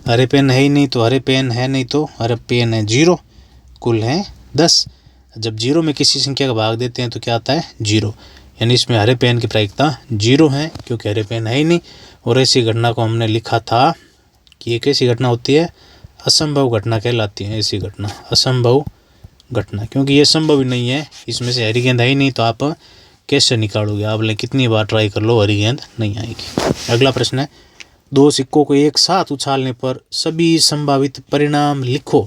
हरे पेन है ही नहीं, तो हरे पेन है नहीं, तो हरे पेन है 0, कुल हैं 10। जब 0 में किसी संख्या का भाग देते हैं तो क्या आता है 0, यानी इसमें हरे पेन की प्रायिकता 0 है, क्योंकि हरे पेन है ही नहीं। और ऐसी घटना को हमने लिखा था कि ये कैसी घटना होती है, असंभव घटना कहलाती है। ऐसी घटना असंभव घटना, क्योंकि ये संभव ही नहीं है, इसमें से हरी गेंद है ही नहीं, तो आप कैसे निकालोगे? आप कितनी बार ट्राई कर लो, हरी गेंद नहीं आएगी। अगला प्रश्न है, 2 सिक्कों को एक साथ उछालने पर सभी संभावित परिणाम लिखो।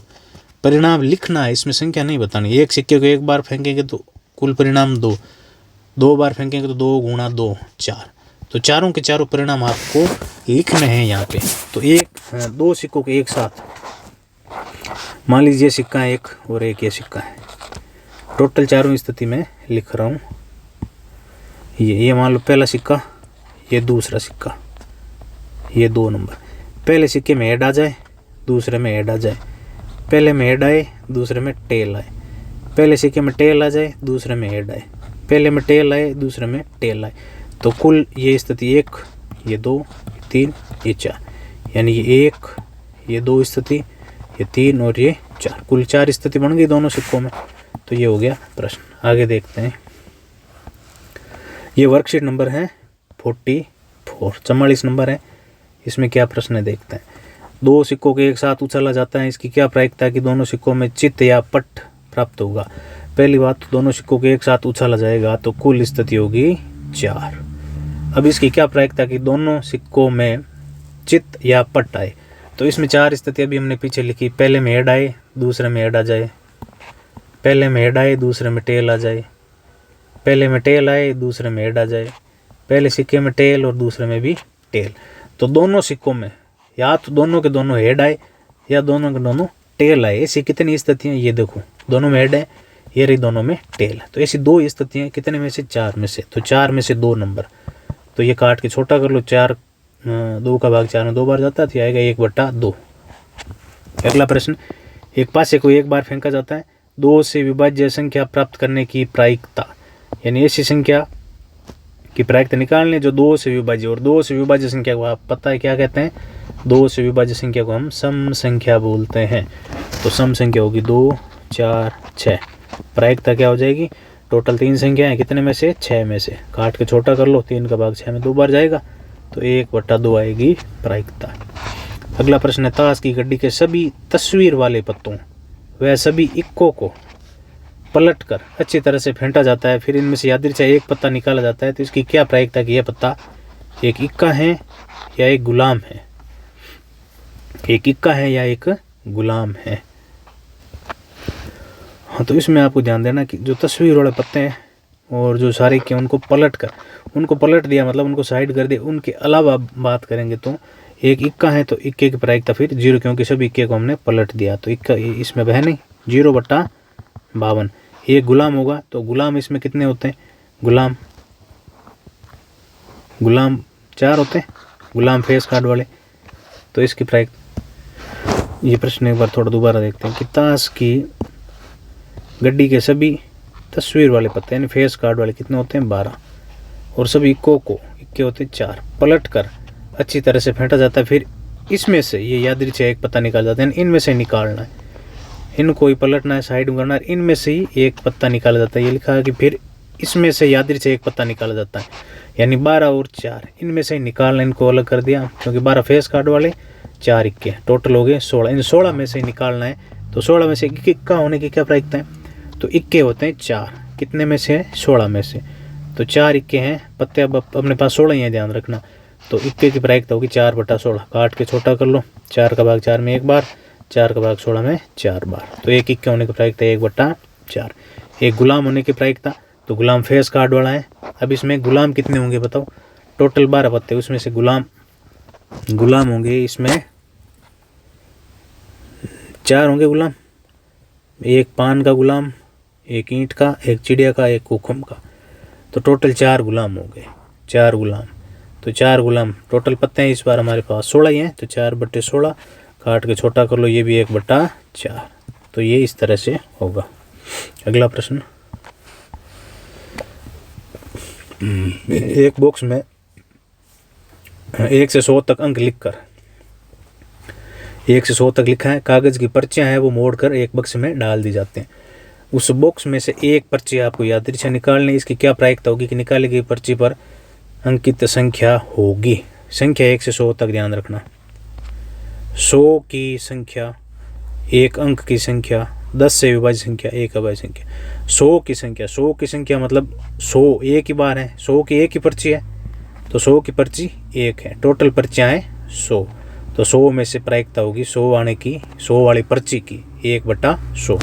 परिणाम लिखना है, इसमें संख्या नहीं बतानी। एक सिक्के को एक बार फेंकेंगे तो कुल परिणाम 2, 2 बार फेंकेंगे तो 2 × 2 4, तो चारों के चारों परिणाम आपको लिखने हैं यहाँ पे। तो 2 सिक्कों को एक साथ, मान लीजिए सिक्का एक और एक ये सिक्का है, टोटल चारों स्थिति में लिख रहा हूँ। ये मान लो पहला सिक्का, ये दूसरा सिक्का, ये 2 नंबर। पहले सिक्के में हेड आ जाए, दूसरे में हेड आ जाए, पहले में हेड आए, दूसरे में टेल आए, पहले सिक्के में टेल आ जाए, दूसरे में हेड आए, पहले में टेल आए, दूसरे में टेल आए, तो कुल ये स्थिति 1, ये 2, ये 3, ये 4, यानी ये 1, ये 2 स्थिति, ये 3 और ये 4, कुल 4 स्थिति बन गई दोनों सिक्कों में। तो ये हो गया प्रश्न। आगे देखते हैं, ये वर्कशीट नंबर है 44, 44 नंबर है। इसमें क्या प्रश्न है देखते हैं। 2 सिक्कों के एक साथ उछाला जाता है, इसकी क्या प्रायिकता है कि दोनों सिक्कों में चित्त या पट प्राप्त होगा? पहली बात तो दोनों सिक्कों के एक साथ उछाला जाएगा तो कुल स्थिति होगी 4। अब इसकी क्या प्रायिकता कि दोनों सिक्कों में चित्त या पट आए? तो इसमें 4 स्थिति अभी हमने पीछे लिखी, पहले में हेड आए, दूसरे में हेड आ जाए, पहले में हेड आए दूसरे में टेल आ जाए, पहले में टेल आए दूसरे में हेड आ जाए, पहले सिक्के में टेल और दूसरे में भी टेल। तो दोनों सिक्कों में या तो दोनों के दोनों हेड आए या दोनों के दोनों टेल आए। ऐसी कितनी स्थितियाँ, ये देखो दोनों में हेड है, ये रही दोनों में टेल। तो ऐसी 2 स्थितियाँ कितने में से, 4 में से। तो 4 में से 2 नंबर, तो ये काट के छोटा कर लो। 4 2 का भाग 4 में 2 बार जाता है, तो आएगा 1/2। अगला प्रश्न, एक पासे को एक बार फेंका जाता है, 2 से विभाज्य संख्या प्राप्त करने की प्रायिकता, यानी ऐसी संख्या की प्रायिकता निकालने जो 2 से विभाज्य, और 2 से विभाज्य संख्या को आप पता है क्या कहते हैं, 2 से विभाज्य संख्या को हम सम संख्या बोलते हैं। तो सम संख्या होगी 2 4 6, प्रायिकता क्या हो जाएगी, टोटल 3 संख्या है, कितने में से, 6 में से। काट के छोटा कर लो, 3 का भाग 6 में 2 बार जाएगा, तो 1/2 आएगी प्रायिकता। अगला प्रश्न है, ताश की गड्डी के सभी तस्वीर वाले पत्तों वह सभी इक्कों को पलटकर अच्छी तरह से फेंटा जाता है, फिर इनमें से यादृच्छा एक पत्ता निकाला जाता है, तो इसकी क्या प्रायिकता कि यह पत्ता एक इक्का है या एक गुलाम है, एक इक्का है या एक गुलाम है। हाँ, तो इसमें आपको ध्यान देना कि जो तस्वीर वाले पत्ते हैं और जो सारे के उनको पलट दिया, मतलब उनको साइड कर दिया, उनके अलावा बात करेंगे तो एक इक्का है, तो इक्के की प्रायिकता फिर 0, क्योंकि सभी इक्के को हमने पलट दिया, तो इक्का इसमें बह नहीं, 0/52। एक गुलाम होगा, तो गुलाम इसमें कितने होते हैं, गुलाम 4 होते हैं, गुलाम फेस कार्ड वाले। तो इसकी प्रायिकता, ये प्रश्न एक बार थोड़ा दोबारा देखते हैं कि ताश की गड्डी के सभी तस्वीर वाले पत्ते यानी फेस कार्ड वाले कितने होते हैं, 12, और सभी इक्के होते हैं 4, पलट कर अच्छी तरह से फेंटा जाता है, फिर इसमें से ये यादृच्छा एक पत्ता निकाल जाता है, इनमें से निकालना है, इनको ही पलटना है, साइड में करना है, इनमें से ही एक पत्ता निकाला जाता है। ये लिखा है कि फिर इसमें से यादृच्छा एक पत्ता निकाला जाता है, यानी 12 और 4 इनमें से ही निकालना, इनको अलग कर दिया, क्योंकि 12 फेस कार्ड वाले, 4 इक्के, टोटल हो गए 16। इन 16 में से निकालना है, तो 16 में से इक्का होने की क्या प्रायिकता है, तो इक्के होते हैं 4, कितने में से, 16 में से। तो 4 इक्के हैं, पत्ते अब अपने पास 16 ही है, ध्यान रखना। तो इक्के की प्रायिकता होगी 4/16, काट के छोटा कर लो, 4 का भाग 4 में 1 बार, 4 का भाग 16 में 4 बार, तो एक इक्के होने की प्रायिकता 1/4। एक गुलाम होने की प्रायिकता, तो गुलाम फेस कार्ड वाला है। अब इसमें गुलाम कितने होंगे बताओ, टोटल 12 पत्ते, उसमें से गुलाम होंगे, इसमें 4 होंगे गुलाम, एक पान का गुलाम, एक ईंट का, एक चिड़िया का, एक कुकुम का, तो टोटल 4 गुलाम हो गए, 4 गुलाम। तो 4 गुलाम टोटल पत्ते हैं इस बार हमारे पास 16 ही हैं, तो 4/16, काट के छोटा कर लो, ये भी 1/4। तो ये इस तरह से होगा। अगला प्रश्न, एक बॉक्स में 1 से 100 तक अंक लिखकर, 1 से 100 तक लिखा है, कागज़ की पर्चियाँ हैं वो मोड़कर एक बक्स में डाल दी जाते हैं। उस बॉक्स में से एक पर्ची आपको यादृच्छा निकालनी, इसकी क्या प्रायिकता होगी कि निकाली गई पर्ची पर अंकित संख्या होगी। संख्या 1 से 100 तक ध्यान रखना, 100 की संख्या, एक अंक की संख्या, 10 से विभाज्य संख्या, एक अभाज्य संख्या। 100 की संख्या मतलब 100 एक ही बार है, 100 की एक ही पर्ची है, तो 100 की पर्ची एक है, टोटल पर्चियाँ हैं 100, तो 100 में से प्रायिकता होगी 100 आने की, 100 वाली पर्ची की 1/100।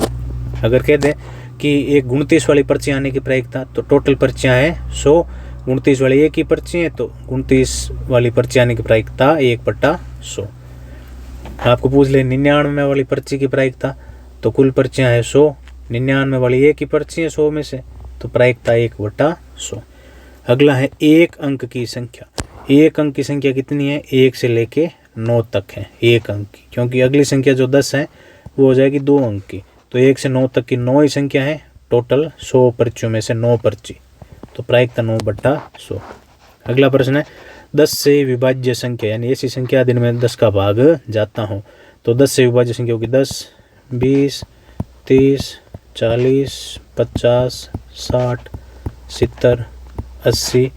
अगर कह दें कि एक 29 वाली पर्ची आने की प्रायिकता, तो टोटल पर्चियाँ हैं 100, 29 वाली एक ही पर्ची है, तो 29 वाली पर्ची आने की प्रायिकता 1/100। आपको पूछ ले 99 वाली पर्ची की प्रायिकता, तो कुल पर्चियाँ हैं 100, 99 वाली एक ही पर्ची है 100 में से, तो प्रायिकता 1/100। अगला है एक अंक की संख्या। एक अंक की संख्या कितनी है, 1 से लेके 9 तक है एक अंक की, क्योंकि अगली संख्या जो 10 है वो हो जाएगी 2 अंक की, तो 1 से 9 तक की 9 ही संख्या है, टोटल 100 पर्चियों में से 9 पर्ची, तो प्रायिकता 9/100। अगला प्रश्न है 10 से विभाज्य संख्या, यानी ऐसी संख्या जिनमें 10 का भाग जाता हो, तो 10 से विभाज्य संख्या होगी 10, 20, 30, 40, 50, 60, 70, 80,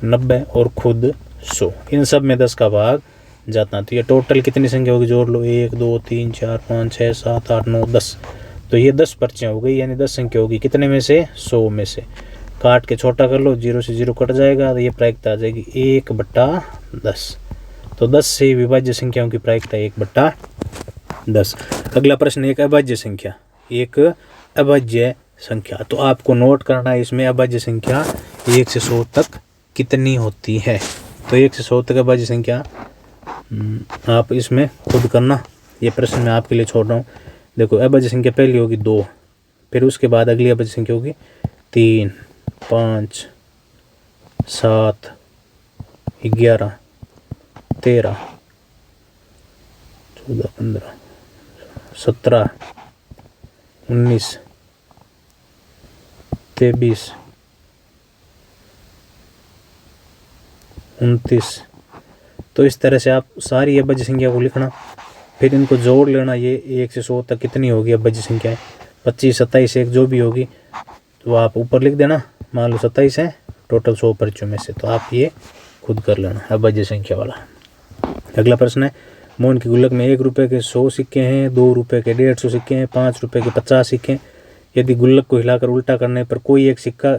90 और खुद 100, इन सब में 10 का भाग जाता है। तो ये टोटल कितनी संख्या होगी, जोड़ लो, 1 2 3 4 5 6 7 8 9 10, तो ये 10 पर्चियाँ हो गई, यानी 10 संख्या होगी, कितने में से, 100 में से। काट के छोटा कर लो, 0 से 0 कट जाएगा, तो ये प्रायिकता आ जाएगी 1/10। तो 10 से विभाज्य संख्याओं की प्रायिकता 1/10। अगला प्रश्न, एक अभाज्य संख्या, एक अभाज्य संख्या। तो आपको नोट करना है इसमें अभाज्य संख्या 1 से 100 तक कितनी होती है। तो 1 से 100 तक अभाज्य संख्या आप इसमें खुद करना, ये प्रश्न मैं आपके लिए छोड़ रहा हूँ। देखो अभाज्य संख्या पहली होगी 2, फिर उसके बाद अगली अभाज्य संख्या होगी 3, 5, 7, 11, 13, 14, 15, 17, 19, 23, 29। तो इस तरह से आप सारी अभाज्य संख्या को लिखना, फिर इनको जोड़ लेना। ये 1 से 100 तक कितनी होगी अभाज्य संख्याएं, 25, 27, 1 जो भी होगी तो आप ऊपर लिख देना। मान लो 27 है टोटल 100 पर्चियों में से, तो आप ये खुद कर लेना अभाज्य संख्या वाला। अगला प्रश्न है, मोहन की गुल्लक में 1 रुपये के 100 सिक्के हैं, 2 रुपये के 150 सिक्के हैं, 5 रुपये के 50 सिक्के हैं। यदि गुल्लक को हिलाकर उल्टा करने पर कोई एक सिक्का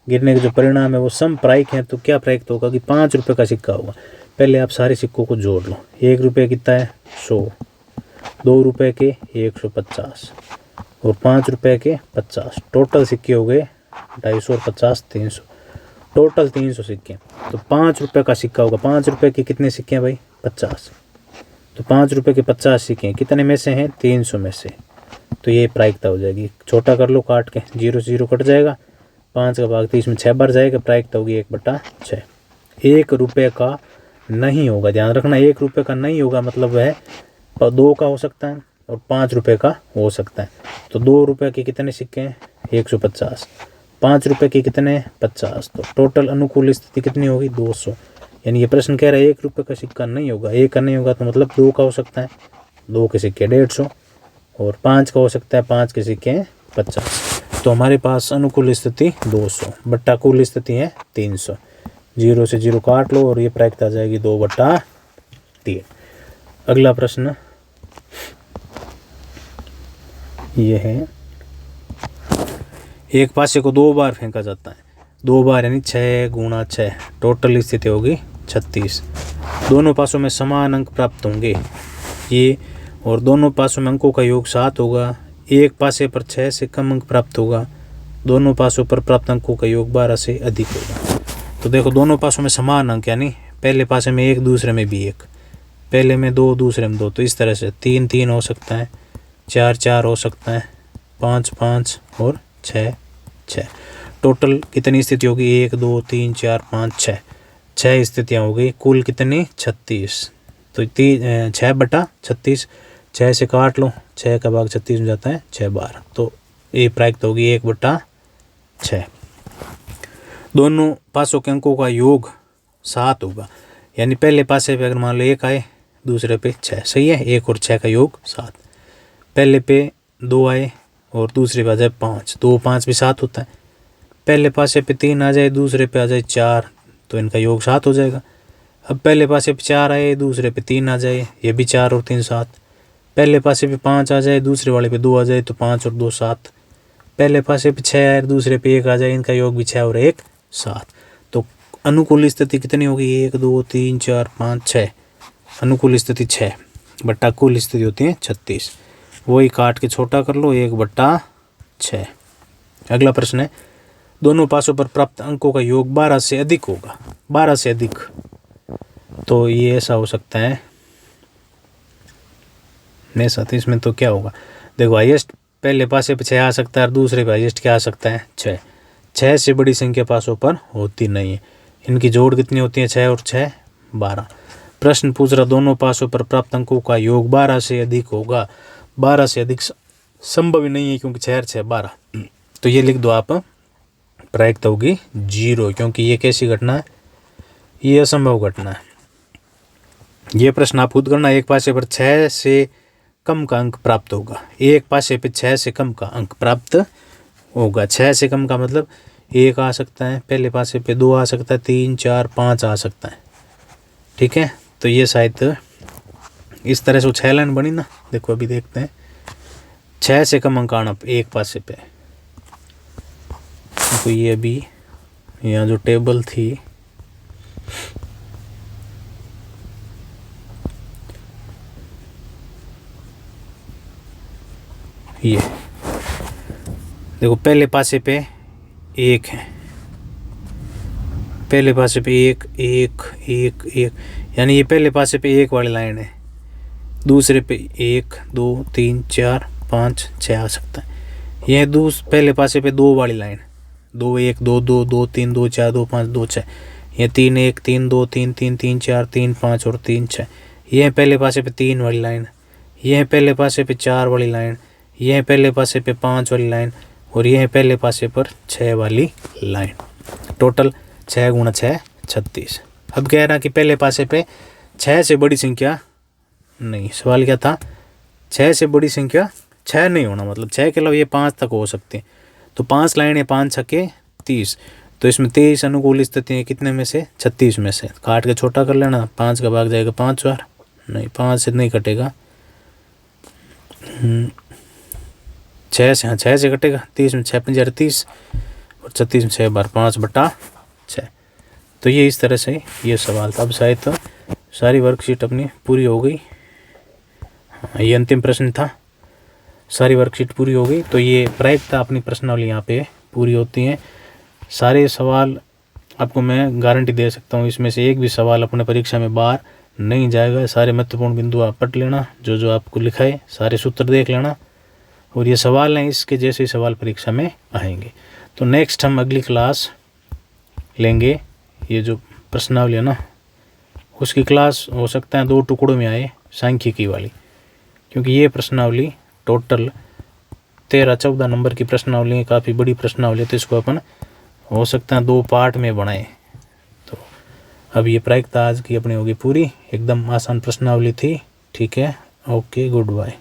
गिरने के जो परिणाम है वो समप्रायिक है, तो क्या प्राप्त होगा कि 5 रुपये का सिक्का होगा। पहले आप सारे सिक्कों को जोड़ लो। 1 रुपये कितना है 100, 2 रुपये के 150 और 5 रुपये के 50। टोटल सिक्के हो गए 250 और 50 300, टोटल 300 सिक्के। तो 5 रुपये का सिक्का होगा। 5 रुपये के कितने सिक्के हैं भाई 50, तो 5 रुपये के 50 सिक्के हैं, कितने में से हैं 300 में से। तो ये प्रायिकता हो जाएगी। छोटा कर लो काट के, 0 से 0 कट जाएगा, 5 का भाग 30 में 6 बार जाएगा, प्रायिकता होगी 1/6। 1 रुपये का नहीं होगा, ध्यान रखना 1 रुपये का नहीं होगा, मतलब वह 2 का हो सकता है और 5 रुपये का हो सकता है। तो 2 रुपये के कितने सिक्के हैं 150, 5 रुपये के कितने 50, तो टोटल अनुकूल स्थिति कितनी होगी 200। यानी ये प्रश्न कह रहा है 1 रुपये का सिक्का नहीं होगा। 1 का नहीं होगा तो मतलब 2 का हो सकता है, 2 के सिक्के 150 और 5 का हो सकता है, 5 के सिक्के 50। तो हमारे पास अनुकूल स्थिति 200 बट्टा कुल स्थिति है 300। 0 से 0 काट लो और ये प्रायिकता आ जाएगी 2/3। अगला प्रश्न ये है, एक पासे को 2 बार फेंका जाता है, 2 बार यानी 6 गुणा 6, टोटल स्थिति होगी 36। दोनों पासों में समान अंक प्राप्त होंगे ये, और दोनों पासों में अंकों का योग 7 होगा। एक पासे पर 6 से कम अंक प्राप्त होगा, दोनों पासों पर प्राप्त अंकों का योग 12 से अधिक होगा। तो देखो दोनों पासों में समान अंक, यानी पहले पासे में 1 दूसरे में भी 1, पहले में 2 दूसरे में 2, तो इस तरह से 3 3 हो सकता है, 4 4 हो सकता है, 5 5 और 6 6। टोटल कितनी स्थिति होगी 1 2 3 4 5 6, 6 स्थितियाँ हो गई। कुल कितनी 36। तो 6/36, 6 से काट लो, 6 का भाग 36 में जाता है 6 बार, तो ये प्रायिकता होगी 1/6। दोनों पासों के अंकों का योग 7 होगा, यानी पहले पासे पे अगर मान लो 1 आए, दूसरे पे 6, सही है। 1 और 6 का योग 7। पहले पे 2 आए और दूसरे पे आ जाए 5, 2 5 भी 7 होता है। पहले पासे पे 3 आ जाए, दूसरे पे आ जाए 4, तो इनका योग 7 हो जाएगा। अब पहले पासे पे 4 आए, दूसरे पे 3 आ जाए, ये भी 4 और 3 7। पहले पासे पे 5 आ जाए, दूसरे वाले पे 2 आ जाए, तो 5 और 2 7। पहले पासे पे 6 आए, दूसरे पे 1 आ जाए, इनका योग भी 6 और 1 7। तो अनुकूल स्थिति कितनी होगी 1 2 3 4 5 6, अनुकूल स्थिति 6 बट्टा कुल स्थिति होती है 36। वही काट के छोटा कर लो 1/6। अगला प्रश्न है, दोनों पासों पर प्राप्त अंकों का योग 12 से अधिक होगा, 12 से अधिक। तो ये ऐसा हो सकता है मेरे साथ, इसमें तो क्या होगा, देखो हाईएस्ट पहले पासे पे 6 आ सकता है और दूसरे पे हाईएस्ट क्या आ सकता है 6। 6 से बड़ी संख्या पासों पर होती नहीं है। इनकी जोड़ कितनी होती है 6 और 6 12। प्रश्न पूछ रहा दोनों पासों पर प्राप्त अंकों का योग 12 से अधिक होगा। 12 से अधिक संभव ही नहीं है, क्योंकि 6 और 6 12। तो ये लिख दो आप, प्रायिकता होगी 0, क्योंकि ये कैसी घटना है, ये असंभव घटना है। ये प्रश्न आप खुद करना। एक पासे पर 6 से कम का अंक प्राप्त होगा, एक पासे पे 6 से कम का अंक प्राप्त होगा। 6 से कम का मतलब 1 आ सकता है, पहले पासे पे 2 आ सकता है, 3 4 5 आ सकता है, ठीक है। तो ये शायद इस तरह से 6 लाइन बनी ना, देखो अभी देखते हैं। 6 से कम अंक आना एक पासे पे, तो ये अभी यहाँ जो टेबल थी ये, देखो पहले पासे पे 1 है, पहले पासे पे 1 1 1 1, यानी ये पहले पासे पे 1 वाली लाइन है। दूसरे पे 1 2 3 4 5 6 आ सकता है। यह पहले पासे पे 2 वाली लाइन, 2 1 2 2 2 3 2 4 2 5 2 6। यह 3 1 3 2 3 3 3 4 3 5 और 3 6। यह पहले पासे पे 3 वाली लाइन, यह पहले पासे पे 4 वाली लाइन, यह पहले पासे पे 5 वाली लाइन और यह पहले पासे पर 6 वाली लाइन। टोटल 6 गुणा 6 36। अब कह रहा कि पहले पासे पे 6 से बड़ी संख्या नहीं। सवाल क्या था, 6 से बड़ी संख्या 6 नहीं होना, मतलब 6 के अलावा ये 5 तक हो सकते हैं। तो 5 लाइन है, 5 छक्के 30, तो इसमें 23 अनुकूल स्थिति कितने में से, 36 में से। काट के छोटा कर लेना, 5 का भाग जाएगा 5 बार, नहीं 5 से नहीं कटेगा, 6 से, हाँ 6 से कटेगा। 30 में 6 पंजे 30 और 36 में 6 बार 5/6। तो ये इस तरह से ये सवाल था। अब शायद तो सारी वर्कशीट अपनी पूरी हो गई। हाँ, ये अंतिम प्रश्न था, सारी वर्कशीट पूरी हो गई। तो ये प्रायिकता अपनी प्रश्नावली यहाँ पे पूरी होती हैं। सारे सवाल आपको मैं गारंटी दे सकता हूँ, इसमें से एक भी सवाल अपने परीक्षा में बाहर नहीं जाएगा। सारे महत्वपूर्ण बिंदु आप पढ़ लेना, जो जो आपको लिखा है, सारे सूत्र देख लेना, और ये सवाल हैं इसके जैसे सवाल परीक्षा में आएंगे। तो नेक्स्ट हम अगली क्लास लेंगे, ये जो प्रश्नावली है ना, उसकी क्लास हो सकता है 2 टुकड़ों में आए, सांख्यिकी वाली, क्योंकि ये प्रश्नावली टोटल 13-14 नंबर की प्रश्नावली है, काफ़ी बड़ी प्रश्नावली है। तो इसको अपन हो सकता है 2 पार्ट में बनाएं। तो अब ये प्रायिकता आज की अपनी होगी पूरी, एकदम आसान प्रश्नावली थी। ठीक है, ओके, गुड बाय।